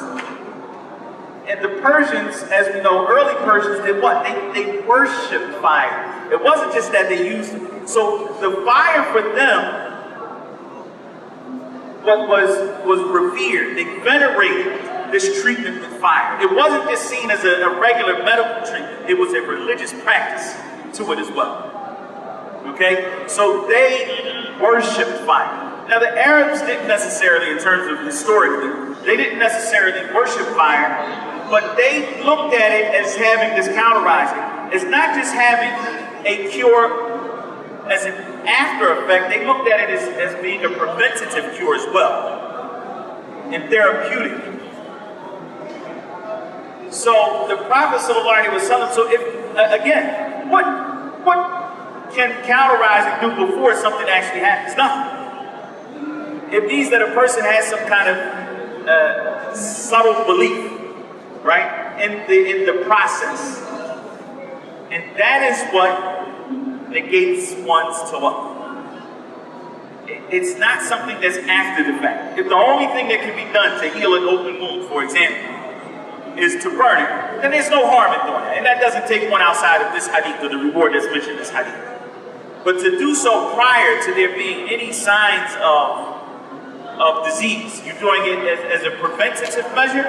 And the Persians, as we know, early Persians did what? They worshipped fire. It wasn't just that they used it. So the fire for them was revered. They venerated this treatment with fire. It wasn't just seen as a regular medical treatment. It was a religious practice to it as well. Okay? So they worshipped fire. Now the Arabs didn't necessarily, in terms of historically, they didn't necessarily worship fire, but they looked at it as having this cauterizing. It's not just having a cure as an after effect, they looked at it as being a preventative cure as well, and therapeutic. So the Prophet ﷺ, so if, again, what can cauterizing do before something actually happens? Nothing. It means that a person has some kind of subtle belief, right, in the process. And that is what negates one's tawakkuh. It's not something that's after the fact. If the only thing that can be done to heal an open wound, for example, is to burn it, then there's no harm in doing that. And that doesn't take one outside of this hadith or the reward that's mentioned in this hadith. But to do so prior to there being any signs of of disease, you're doing it as a preventative measure,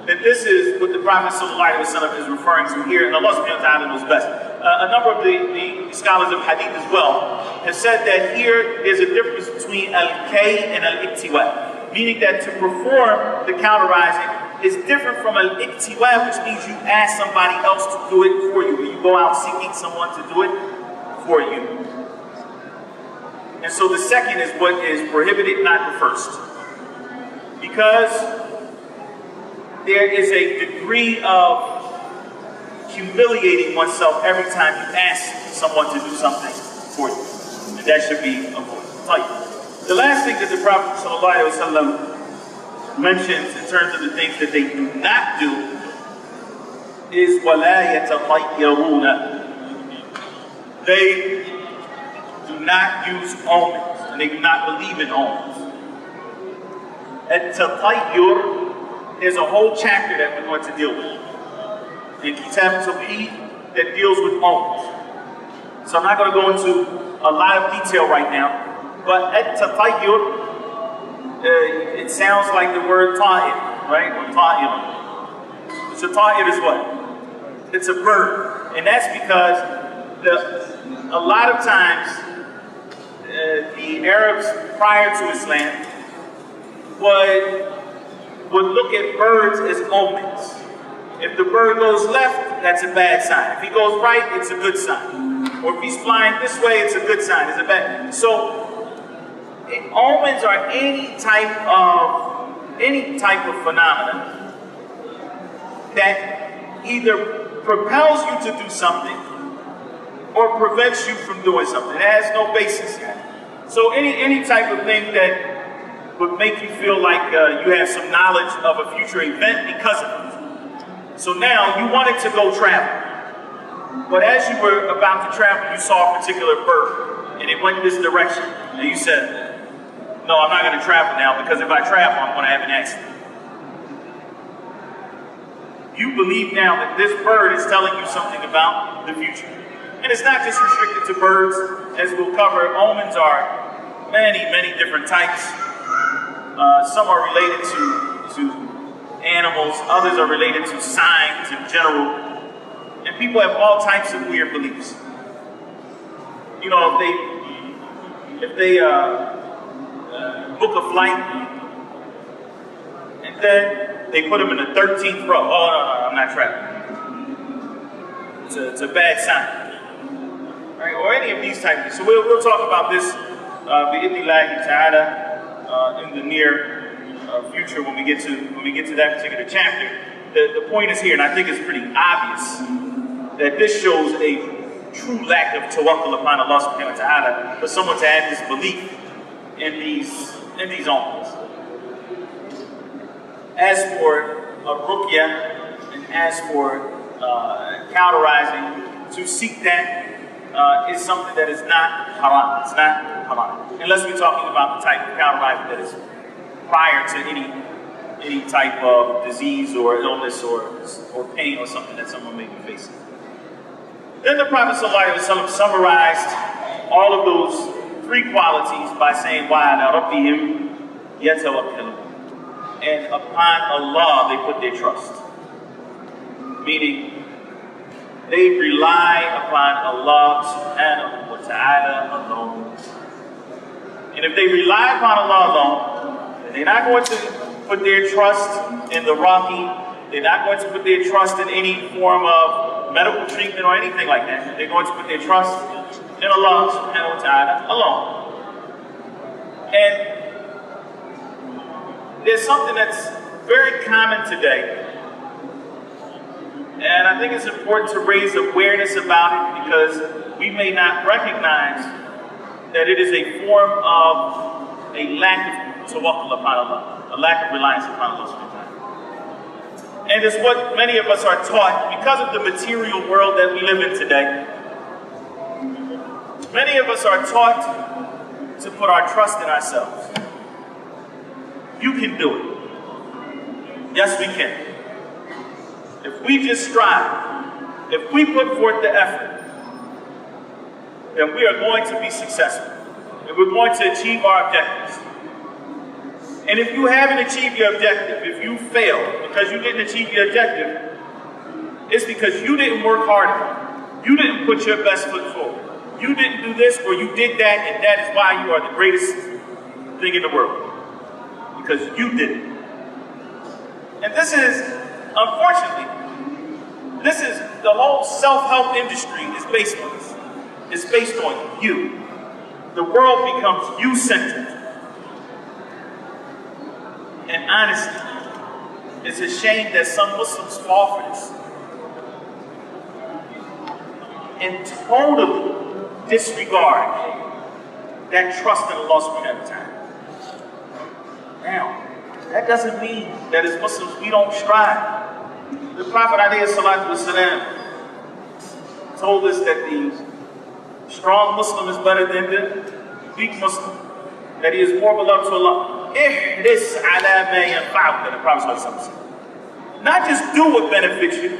then this is what the Prophet ﷺ is referring to here, and Allah subhanahu wa ta'ala knows best. A number of the scholars of hadith as well have said that here there's a difference between al-kay and al-iktiwa, meaning that to perform the counterizing is different from al-iktiwa, which means you ask somebody else to do it for you, or you go out seeking someone to do it for you. And so the second is what is prohibited, not the first. Because there is a degree of humiliating oneself every time you ask someone to do something for you. And that should be avoided. The last thing that the Prophet ﷺ mentions in terms of the things that they do not do is وَلَا يَتَطَيَّرُونَ. They do not use omens, and they do not believe in omens. At-Tayyur is a whole chapter that we're going to deal with in Kitab, at-Tawheed, that deals with omens. So I'm not going to go into a lot of detail right now, but at-Tayyur, it sounds like the word ta'ir, right? Or ta'ir. So ta'ir is what? It's a bird, and that's because a lot of times the Arabs prior to Islam would look at birds as omens. If the bird goes left, that's a bad sign. If he goes right, it's a good sign. Or if he's flying this way, it's a good sign. It's a bad. So omens are any type of phenomenon that either propels you to do something or prevents you from doing something. It has no basis yet. So any type of thing that would make you feel like you have some knowledge of a future event because of it. So now you wanted to go travel, but as you were about to travel, you saw a particular bird, and it went this direction, and you said, no, I'm not going to travel now, because if I travel, I'm going to have an accident. You believe now that this bird is telling you something about the future. And it's not just restricted to birds. As we'll cover, omens are many, many different types. Some are related to animals, others are related to signs in general. And people have all types of weird beliefs. You know, if they book a flight, and then they put them in the 13th row. Oh, no, I'm not traveling. It's a bad sign. Right? Or any of these types. So we'll talk about this bi'idhnillahi ta'ala in the near future when we get to that particular chapter. The point is here, and I think it's pretty obvious, that this shows a true lack of tawakkul upon Allah subhanahu wa ta'ala for someone to have this belief in these omens. As for ruqya, and as for counterizing, to seek that is something that is not haram. It's not haram. Unless we're talking about the type of counterizing that is prior to any type of disease or illness or pain or something that someone may be facing. Then the Prophet ﷺ summarized all of those three qualities by saying, وَعَلَىٰ رَبِّهِمْ يَتَوَكَّلُونَ. And upon Allah they put their trust. Meaning, they rely upon Allah subhanahu wa ta'ala alone. And if they rely upon Allah alone, then they're not going to put their trust in the rocky, they're not going to put their trust in any form of medical treatment or anything like that. They're going to put their trust in Allah subhanahu wa ta'ala alone. And there's something that's very common today, and I think it's important to raise awareness about it because we may not recognize that it is a form of a lack of tawakkul upon Allah, a lack of reliance upon Allah subhanahu wa ta'ala. And it's what many of us are taught because of the material world that we live in today. Many of us are taught to put our trust in ourselves. You can do it. Yes, we can. If we just strive, if we put forth the effort, then we are going to be successful. And we're going to achieve our objectives. And if you haven't achieved your objective, if you failed because you didn't achieve your objective, it's because you didn't work hard enough. You didn't put your best foot forward. You didn't do this or you did that, and that is why you are the greatest thing in the world. Because you did it. And this is, unfortunately, this is the whole self-help industry is based on this. It's based on you. The world becomes you-centered. And honestly, it's a shame that some Muslims fall for this. And totally disregard that trust in Allah subhanahu wa ta'ala. Now, that doesn't mean that as Muslims we don't strive. The Prophet ﷺ told us that the strong Muslim is better than the weak Muslim, that he is more beloved to Allah. Ihris ala ma yanfa'uka, the Prophet ﷺ said. Not just do what benefits you,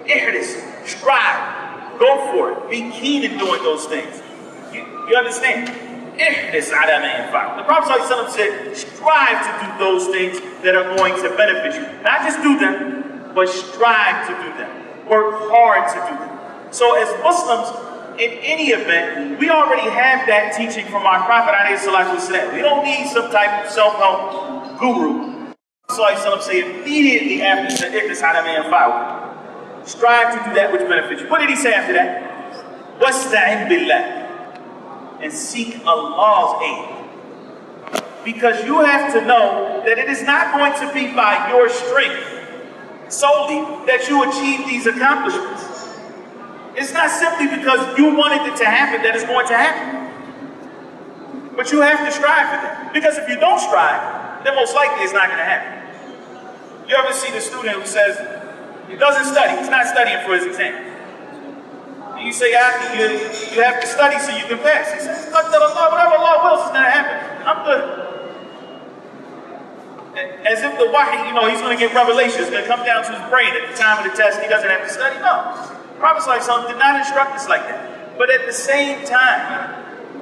ihris, strive, go for it, be keen in doing those things. You understand? Ihris ala ma yanfa'uka. The Prophet ﷺ said, strive to do those things that are going to benefit you. Not just do them, but strive to do them. Work hard to do them. So as Muslims, in any event, we already have that teaching from our Prophet ﷺ. We don't need some type of self-help guru. ﷺ said immediately after he said, "Ihris ala ma yanfa'uka." Strive to do that which benefits you. What did he say after that? Wasta'in billah. And seek Allah's aid. Because you have to know that it is not going to be by your strength solely that you achieve these accomplishments. It's not simply because you wanted it to happen that it's going to happen. But you have to strive for that. Because if you don't strive, then most likely it's not going to happen. You ever see the student who says, he doesn't study, he's not studying for his exam. And you say, you have to study so you can pass. He says, whatever Allah wills is going to happen. I'm good. As if the wahi, he's going to get revelation. It's going to come down to his brain at the time of the test. He doesn't have to study. No. Prophet ﷺ did not instruct us like that. But at the same time,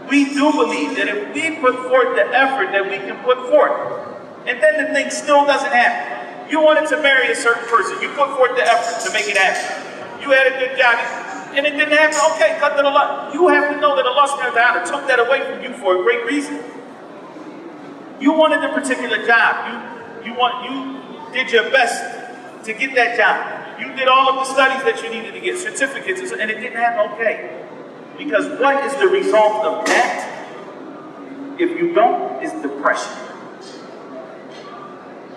we do believe that if we put forth the effort that we can put forth, and then the thing still doesn't happen. You wanted to marry a certain person. You put forth the effort to make it happen. You had a good job, and it didn't happen. Okay, cut that Allah. You have to know that Allah subhanahu wa ta'ala took that away from you for a great reason. You wanted a particular job. You did your best to get that job. You did all of the studies that you needed to get, certificates, and it didn't happen. Okay. Because what is the result of that? If you don't, is depression.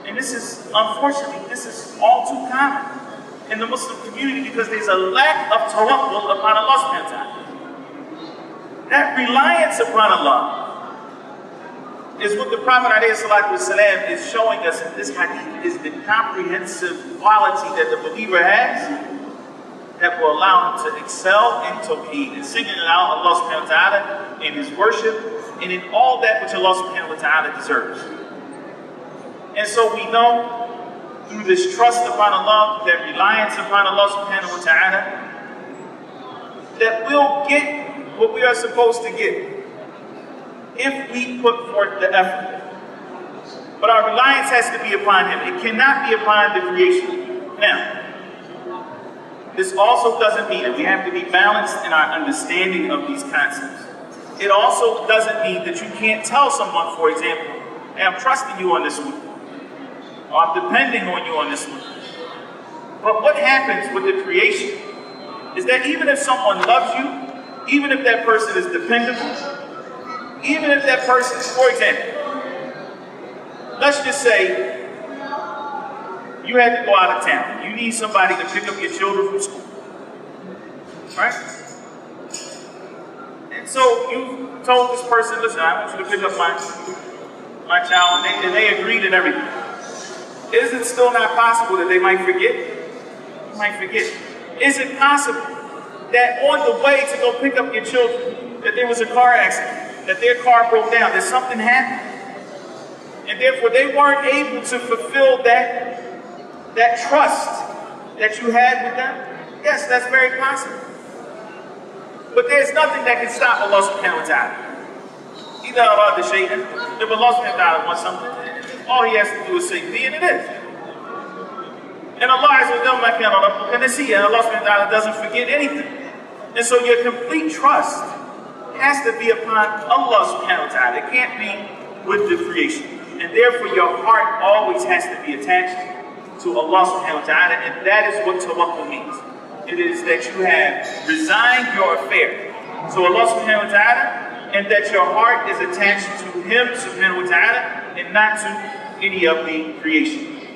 And this is, unfortunately, this is all too common in the Muslim community because there's a lack of tawakkul upon Allah subhanahu wa ta'ala. That reliance upon Allah is what the Prophet ﷺ is showing us in this hadith, is the comprehensive quality that the believer has that will allow him to excel in Tawheed and singing out Allah subhanahu wa ta'ala in his worship and in all that which Allah subhanahu wa ta'ala deserves. And so we know through this trust upon Allah, that reliance upon Allah subhanahu wa ta'ala, that we'll get what we are supposed to get if we put forth the effort. But our reliance has to be upon Him. It cannot be upon the creation. Now, this also doesn't mean that we have to be balanced in our understanding of these concepts. It also doesn't mean that you can't tell someone, for example, hey, I'm trusting you on this one, or I'm depending on you on this one. But what happens with the creation is that even if someone loves you, even if that person is dependable, even if that person, for example, let's just say you had to go out of town. You need somebody to pick up your children from school. Right? And so you told this person, listen, I want you to pick up my child, and they agreed and everything. Is it still not possible that they might forget? They might forget. Is it possible that on the way to go pick up your children, that there was a car accident? That their car broke down, that something happened, and therefore they weren't able to fulfill that trust that you had with them? Yes, that's very possible. But there's nothing that can stop Allah subhanahu wa ta'ala. If Allah subhanahu wa ta'ala wants something, all he has to do is say be, and it is. And Allah Azza wa Jalla, Allah subhanahu wa ta'ala doesn't forget anything. And so your complete trust has to be upon Allah subhanahu wa ta'ala. It can't be with the creation. And therefore your heart always has to be attached to Allah subhanahu wa ta'ala, and that is what tawakkul means. It is that you have resigned your affair to Allah subhanahu wa ta'ala, and that your heart is attached to Him subhanahu wa ta'ala, and not to any of the creation.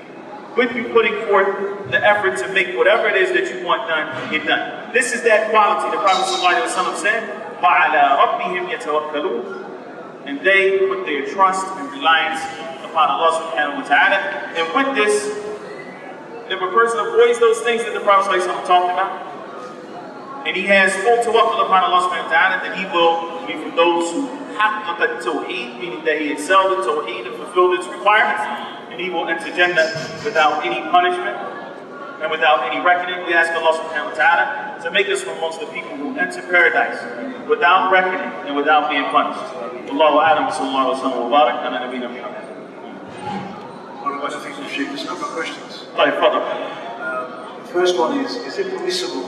With you putting forth the effort to make whatever it is that you want done, get done. This is that quality. The Prophet ﷺ said, وَعَلَىٰ رَبِّهِمْ يَتَوَكَّلُونَ. And they put their trust and reliance upon Allah subhanahu wa ta'ala. And with this, if a person avoids those things that the Prophet ﷺ talked about, and he has full tawakkul upon Allah subhanahu wa ta'ala, then he will be from those who haqqaq at-Tawheed, meaning that he excelled in Tawheed and fulfilled its requirements, and he will enter Jannah without any punishment and without any reckoning. We ask Allah subhanahu wa ta'ala to make us from amongst the people who enter paradise without reckoning and without being punished. Allahu a'lam, sallallahu alaihi wa barak, ala nabiyina Muhammad. There's a couple of questions. The first one is it permissible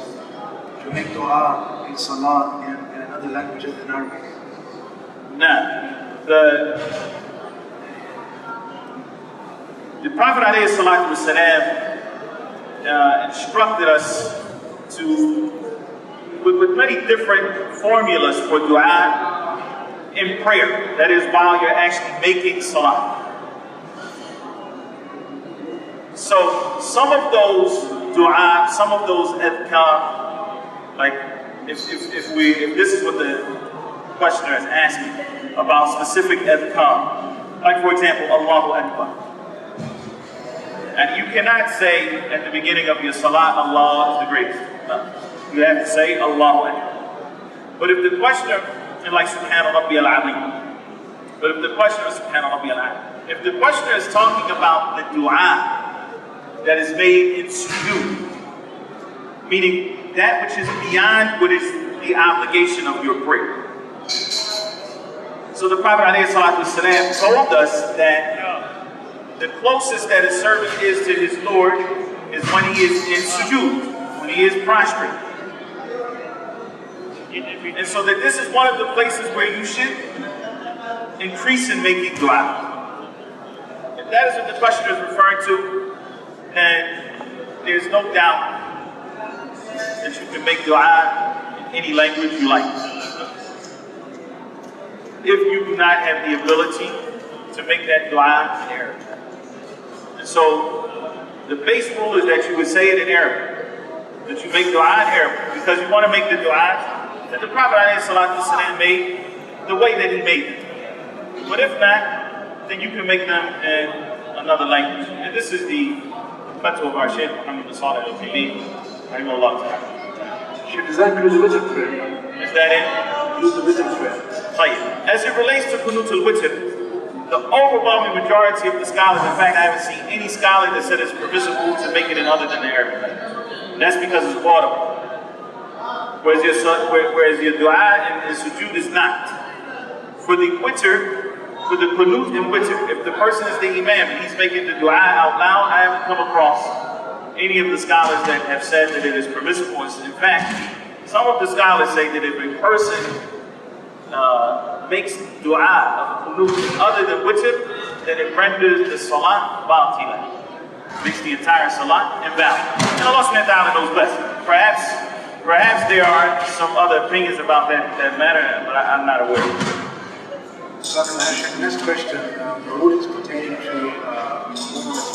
to make dua in salah in another language other than Arabic? Now, the Prophet ﷺ instructed us with many different formulas for dua in prayer. That is, while you're actually making salah. So some of those dua, some of those adhkar, like if this is what the questioner is asking about specific adhkar, like for example, Allahu Akbar. And you cannot say at the beginning of your salah, Allah is the greatest. No. You have to say Allahu Akbar. But if the questioner, and like Subhana Rabbi al-Azim, but if the questioner is Subhana Rabbi al-Azim, if the questioner is talking about the dua that is made in sujood, meaning that which is beyond what is the obligation of your prayer. So the Prophet ﷺ told us that the closest that a servant is to his Lord is when he is in sujood, when he is prostrate. And so that this is one of the places where you should increase in making dua. If that is what the question is referring to, and there's no doubt that you can make dua in any language you like. If you do not have the ability to make that dua in Arabic. And so the base rule is that you would say it in Arabic. That you make dua in Arabic. Because you want to make the dua that the Prophet ﷺ made the way that he made them. But if not, then you can make them in another language. And this is the fatwa of our Shaykh Muhammad al-Tawheed, rahimahullah ta'ala. Does that include the witr prayer? Is that it? Include the witr prayer. As it relates to Qunut al-Witr, the overwhelming majority of the scholars, in fact, I haven't seen any scholar that said it's permissible to make it in other than the Arabic language. That's because it's audible. Whereas your dua in sujood is not. For the witr, for the qunut and witr, if the person is the imam and he's making the dua out loud, I haven't come across any of the scholars that have said that it is permissible. In fact, some of the scholars say that if a person makes dua of qunut other than witr, then it renders the salah batila. Makes the entire salah invalid. And Allah subhanahu wa ta'ala knows best. Perhaps there are some other opinions about that matter, but I'm not aware. Next question, the rulings pertaining to women that's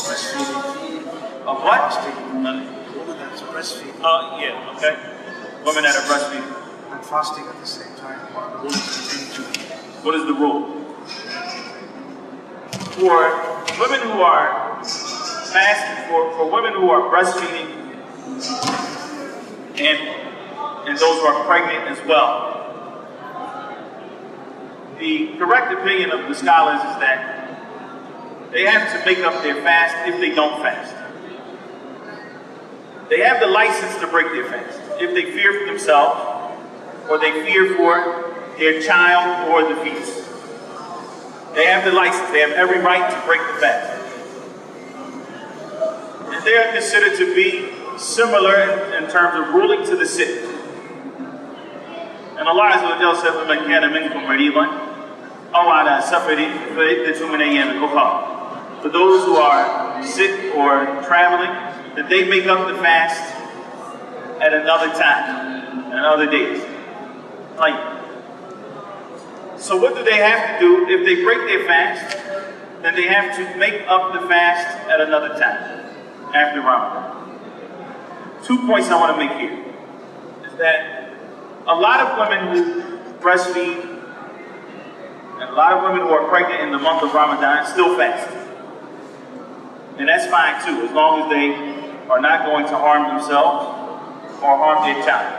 breastfeeding. Of what? Fasting. Women that's breastfeeding. Yeah, okay. Women that are breastfeeding. And fasting at the same time. What are the rulings pertaining to? What is the rule? For women who are fasting, for women who are breastfeeding, and those who are pregnant as well, the correct opinion of the scholars is that they have to make up their fast if they don't fast. They have the license to break their fast if they fear for themselves or they fear for their child or the fetus. They have the license. They have every right to break the fast. And they are considered to be similar in terms of ruling to the sick. And Allah Azza wa Jalla said, فَمَنْ كَانَ مِنْكُمْ مَرِيضًا أَوْ عَلَى سَفَرٍ فَعِدَّةٌ مِنْ أَيَّامٍ أُخَرَ. For those who are sick or traveling, that they make up the fast at another time, and other days. Like, so what do they have to do? If they break their fast, then they have to make up the fast at another time, after Ramadan. 2 points I want to make here is that a lot of women who breastfeed and a lot of women who are pregnant in the month of Ramadan still fast. And that's fine too, as long as they are not going to harm themselves or harm their child.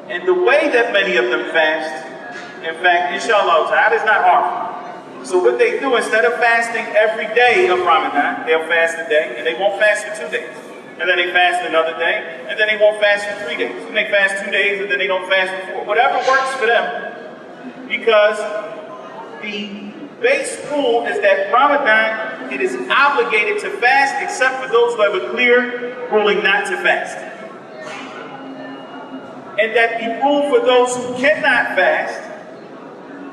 And the way that many of them fast, in fact, inshallah, is not harmful. So what they do, instead of fasting every day of Ramadan, they'll fast a day and they won't fast for 2 days. And then they fast another day, and then they won't fast for 3 days. And they fast 2 days, and then they don't fast for 4. Whatever works for them. Because the base rule is that Ramadan, it is obligated to fast except for those who have a clear ruling not to fast. And that the rule for those who cannot fast,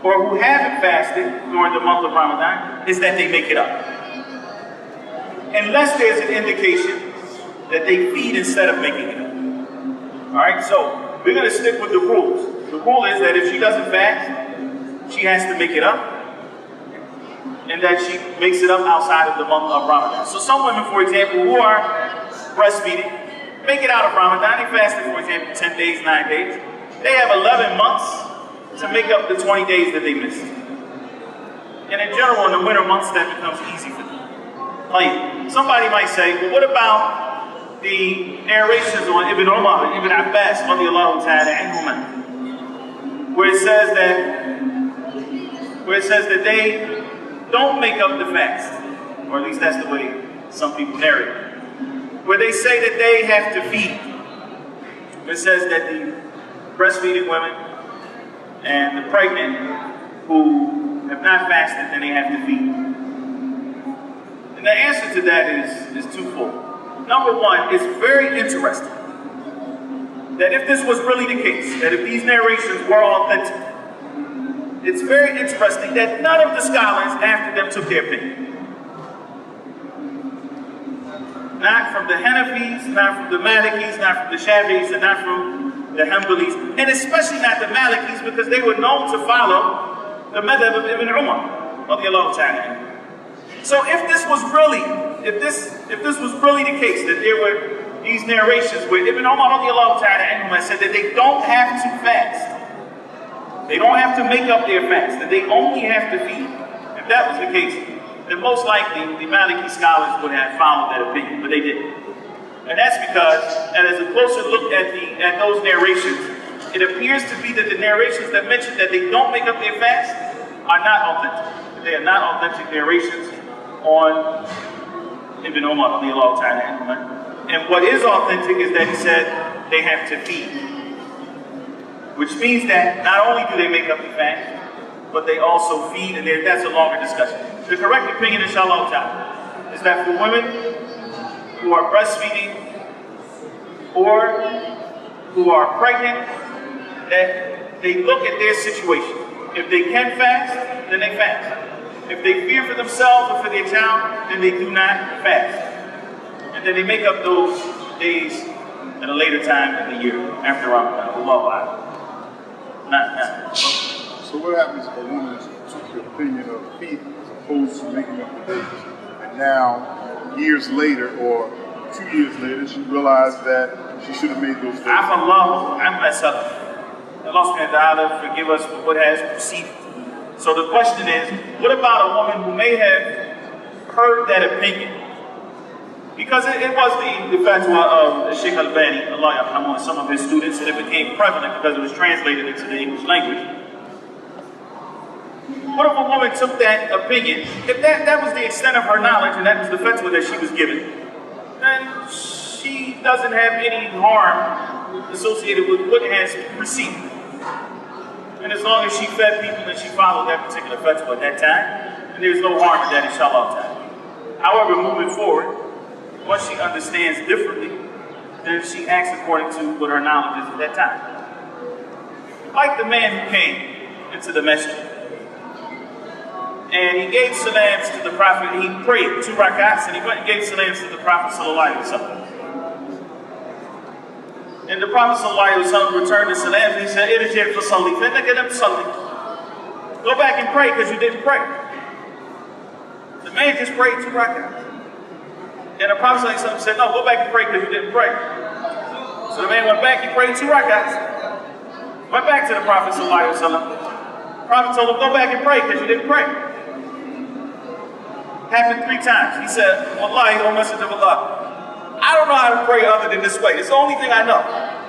or who haven't fasted during the month of Ramadan, is that they make it up. Unless there's an indication that they feed instead of making it up. Alright, so we're going to stick with the rules. The rule is that if she doesn't fast, she has to make it up. And that she makes it up outside of the month of Ramadan. So some women, for example, who are breastfeeding, make it out of Ramadan. They fasted, for example, 10 days, 9 days. They have 11 months to make up the 20 days that they missed. And in general, in the winter months, that becomes easy for them. Like, somebody might say, well, what about the narrations on Ibn Umar and Ibn Abbas, radiallahu ta'ala anhuma, where it says that they don't make up the fast, or at least that's the way some people narrate it, where they say that they have to feed. It says that the breastfeeding women and the pregnant who have not fasted, then they have to feed. And the answer to that is twofold. Number one, it's very interesting that if this was really the case, that if these narrations were authentic, it's very interesting that none of the scholars after them took their opinion. Not from the Hanafis, not from the Malikis, not from the Shafi'is, and not from the Hanbalis, and especially not the Malikis, because they were known to follow the madhab of Ibn Umar, radiallahu ta'ala. So if this was really the case, that there were these narrations where Ibn Umar radiallahu ta'ala said that they don't have to fast, they don't have to make up their fast, that they only have to feed. If that was the case, then most likely the Maliki scholars would have followed that opinion, but they didn't. And that's because, and as a closer look at those narrations, it appears to be that the narrations that mention that they don't make up their fast are not authentic. They are not authentic narrations on Ibn Umar radiallahu ta'ala. And what is authentic is that he said they have to feed. Which means that not only do they make up the fast, but they also feed, and that's a longer discussion. The correct opinion, inshallah ta'ala, is that for women who are breastfeeding or who are pregnant, that they look at their situation. If they can fast, then they fast. If they fear for themselves or for their child, then they do not fast. And then they make up those days at a later time in the year, after Ramadan. Allahu Akbar. Not. So what happens if a woman took the opinion of feet as opposed to making up the days, and now, years later, or 2 years later, she realized that she should have made those days? Afallahu amma salaf. Allah subhanahu wa ta'ala forgive us for what has preceded. So the question is, what about a woman who may have heard that opinion? Because it was the fatwa of Shaykh Albani, Allah yarhamu, and some of his students, and it became prevalent because it was translated into the English language. What if a woman took that opinion, if that was the extent of her knowledge, and that was the fatwa that she was given, then she doesn't have any harm associated with what has preceded. And as long as she fed people and she followed that particular fatwa at that time, then there's no harm in that, inshallah ta'ala. However, moving forward, once she understands differently, then she acts according to what her knowledge is at that time. Like the man who came into the Masjid, and he gave salams to the Prophet. He prayed 2 rakats, and he went and gave salams to the Prophet sallallahu alaihi wasallam. And the Prophet ﷺ returned the salam and he said, "Irji' fasalli, fannaka lam tusalli." Go back and pray because you didn't pray. The man just prayed 2 rakats. And the Prophet ﷺ said, "No, go back and pray because you didn't pray." So the man went back, he prayed 2 rakats. Went back to the Prophet ﷺ. The Prophet told him, "Go back and pray because you didn't pray." Happened 3 times. He said, "Wallahi, O Messenger of Allah, I don't know how to pray other than this way. It's the only thing I know.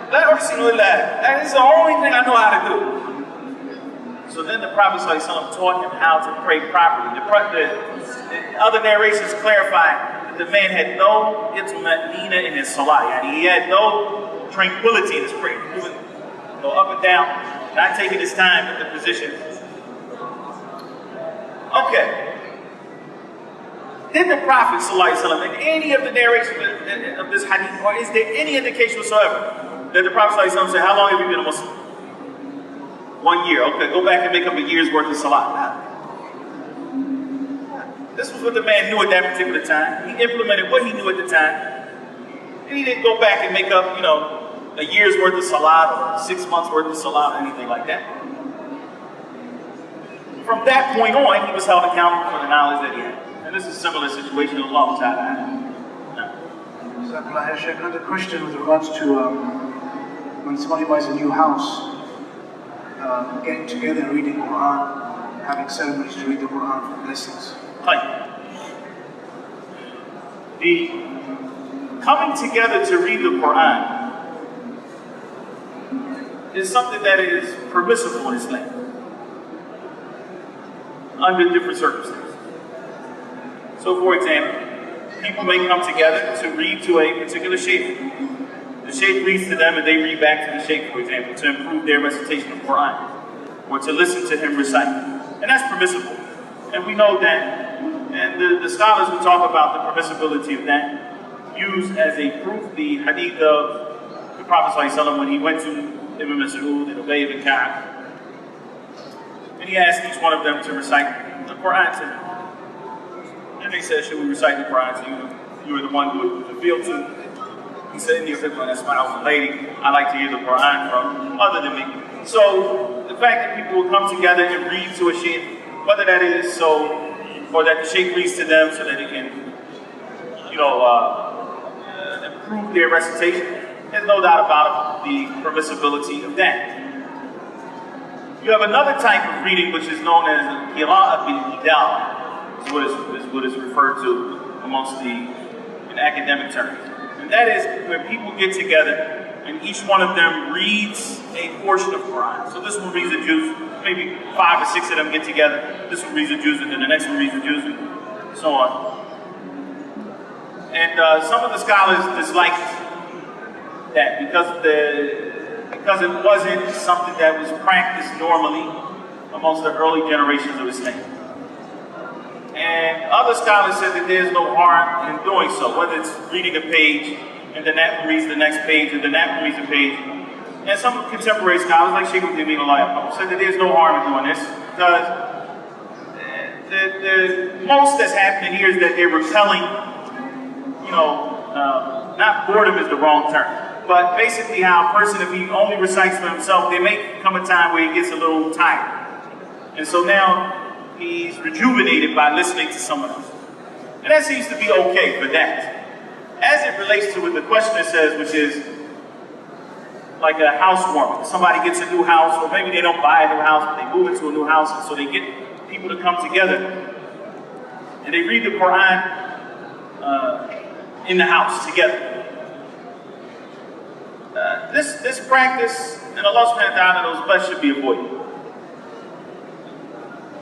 And it's the only thing I know how to do." So then the Prophet ﷺ taught him how to pray properly. The other narrations clarify that the man had no itma'nina in his salah. And he had no tranquility in his prayer. He would go up and down, not taking his time with the position. Okay. Did the Prophet ﷺ, in any of the narrations of this hadith, or is there any indication whatsoever that the Prophet ﷺ said, "How long have you been a Muslim?" 1 year. Okay, go back and make up a year's worth of salah. This was what the man knew at that particular time. He implemented what he knew at the time. And he didn't go back and make up, a year's worth of salah or 6 months worth of salah or anything like that. From that point on, he was held accountable for the knowledge that he had. And this is a similar situation in Allah Ta'ala. So, Shaykh, another question with regards to when somebody buys a new house, getting together and reading Quran, having ceremonies to read the Quran for blessings. The coming together to read the Quran is something that is permissible in Islam under different circumstances. So, for example, people may come together to read to a particular shaykh. The shaykh reads to them and they read back to the shaykh, for example, to improve their recitation of Quran, or to listen to him recite. And that's permissible. And we know that, and the scholars who talk about the permissibility of that use as a proof the hadith of the Prophet ﷺ when he went to Ibn Mas'ud and Ubay ibn Ka'ab. And he asked each one of them to recite the Quran to him. And they said, "Should we recite the Quran to you? You were the one who would appeal to." He said, "In the official, that's my own lady. I like to hear the Quran from other than me." So the fact that people will come together and read to a sheikh, whether that is so, or that the sheikh reads to them so that they can, improve their recitation, there's no doubt about the permissibility of that. You have another type of reading which is known as qira'at bil-idal. Is what is referred to amongst in academic terms. And that is where people get together and each one of them reads a portion of Quran. So this one reads a juz, maybe 5 or 6 of them get together. This one reads a juz, and then the next one reads a juz, and so on. And some of the scholars disliked that because it wasn't something that was practiced normally amongst the early generations of Islam. And other scholars said that there's no harm in doing so, whether it's reading a page, and then that one reads the next page, and then that one reads a page. And some contemporary scholars, like Shaykh Tahir, said that there's no harm in doing this, because the most that's happening here is that they're repelling, not boredom is the wrong term, but basically how a person, if he only recites for himself, there may come a time where he gets a little tired. And so now, he's rejuvenated by listening to someone else. And that seems to be okay for that. As it relates to what the questioner says, which is like a housewarming. Somebody gets a new house, or maybe they don't buy a new house, but they move into a new house, and so they get people to come together and they read the Quran in the house together. This practice, and Allah subhanahu wa ta'ala knows best, should be avoided.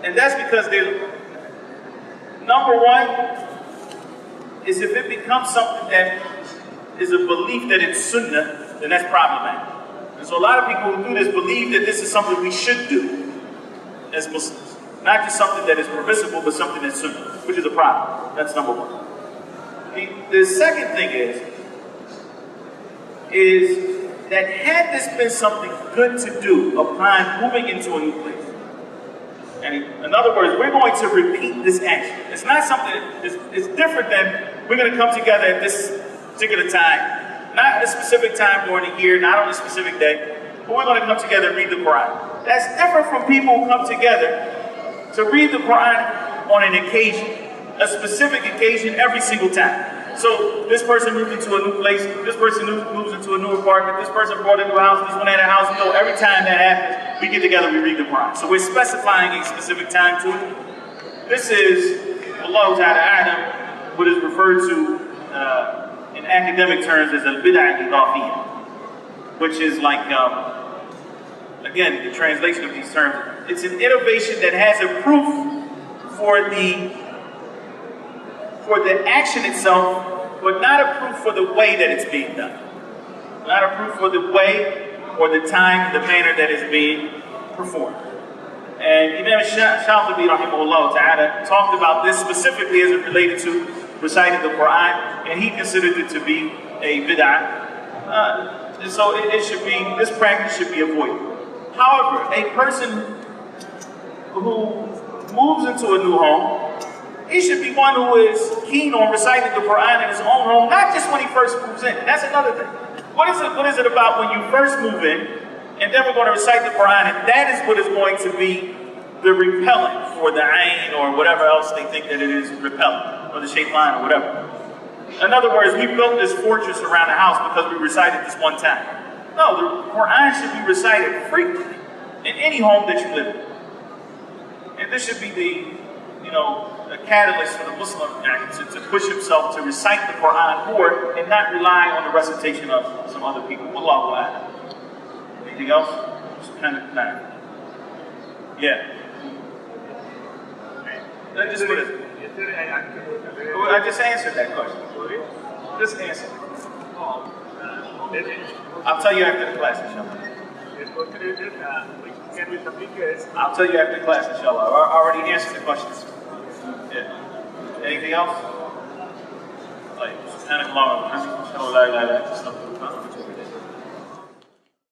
And that's because number one is if it becomes something that is a belief that it's sunnah, then that's problematic. And so a lot of people who do this believe that this is something we should do as Muslims. Not just something that is permissible, but something that's sunnah, which is a problem. That's number one. The second thing is that had this been something good to do upon moving into a new place, and in other words, we're going to repeat this action. It's not something, it's different than we're going to come together at this particular time, not at a specific time during the year, not on a specific day, but we're going to come together and read the Quran. That's different from people who come together to read the Quran on an occasion, a specific occasion every single time. So this person moved into a new place, this person moves into a new apartment, this person bought a new house, this one had a house. No, every time that happens, we get together, we read the Quran. So we're specifying a specific time to it. This is, Allah Ta'ala A'lam, what is referred to in academic terms as al-bid'ah al-idafiyya, which is like, again, the translation of these terms. It's an innovation that has a proof for the action itself, but not a proof for the way that it's being done. Not a proof for the way or the time, the manner that it's being performed. And Imam Shaykh Tahir rahimahullah ta'ala talked about this specifically as it related to reciting the Quran, and he considered it to be a bid'ah. And so it should be, this practice should be avoided. However, a person who moves into a new home, he should be one who is keen on reciting the Quran in his own home, not just when he first moves in. That's another thing. What is it about when you first move in, and then we're going to recite the Quran, and that is what is going to be the repellent for the ayn or whatever else they think that it is repellent, or the shaitan or whatever. In other words, we built this fortress around the house because we recited this one time. No, the Quran should be recited frequently in any home that you live in. And this should be a catalyst for the Muslim to push himself to recite the Quran more and not rely on the recitation of some other people. Wallahu a'lam. Anything else? Just kind of time. Yeah. I just answered that question. Just answer. I'll tell you after the class, inshallah. I'll tell you after the class, inshallah. I already answered the questions. Yeah. Anything else? Like, سبحانك اللهم وبحمدك اشهد ان لا اله الا انت استغفرك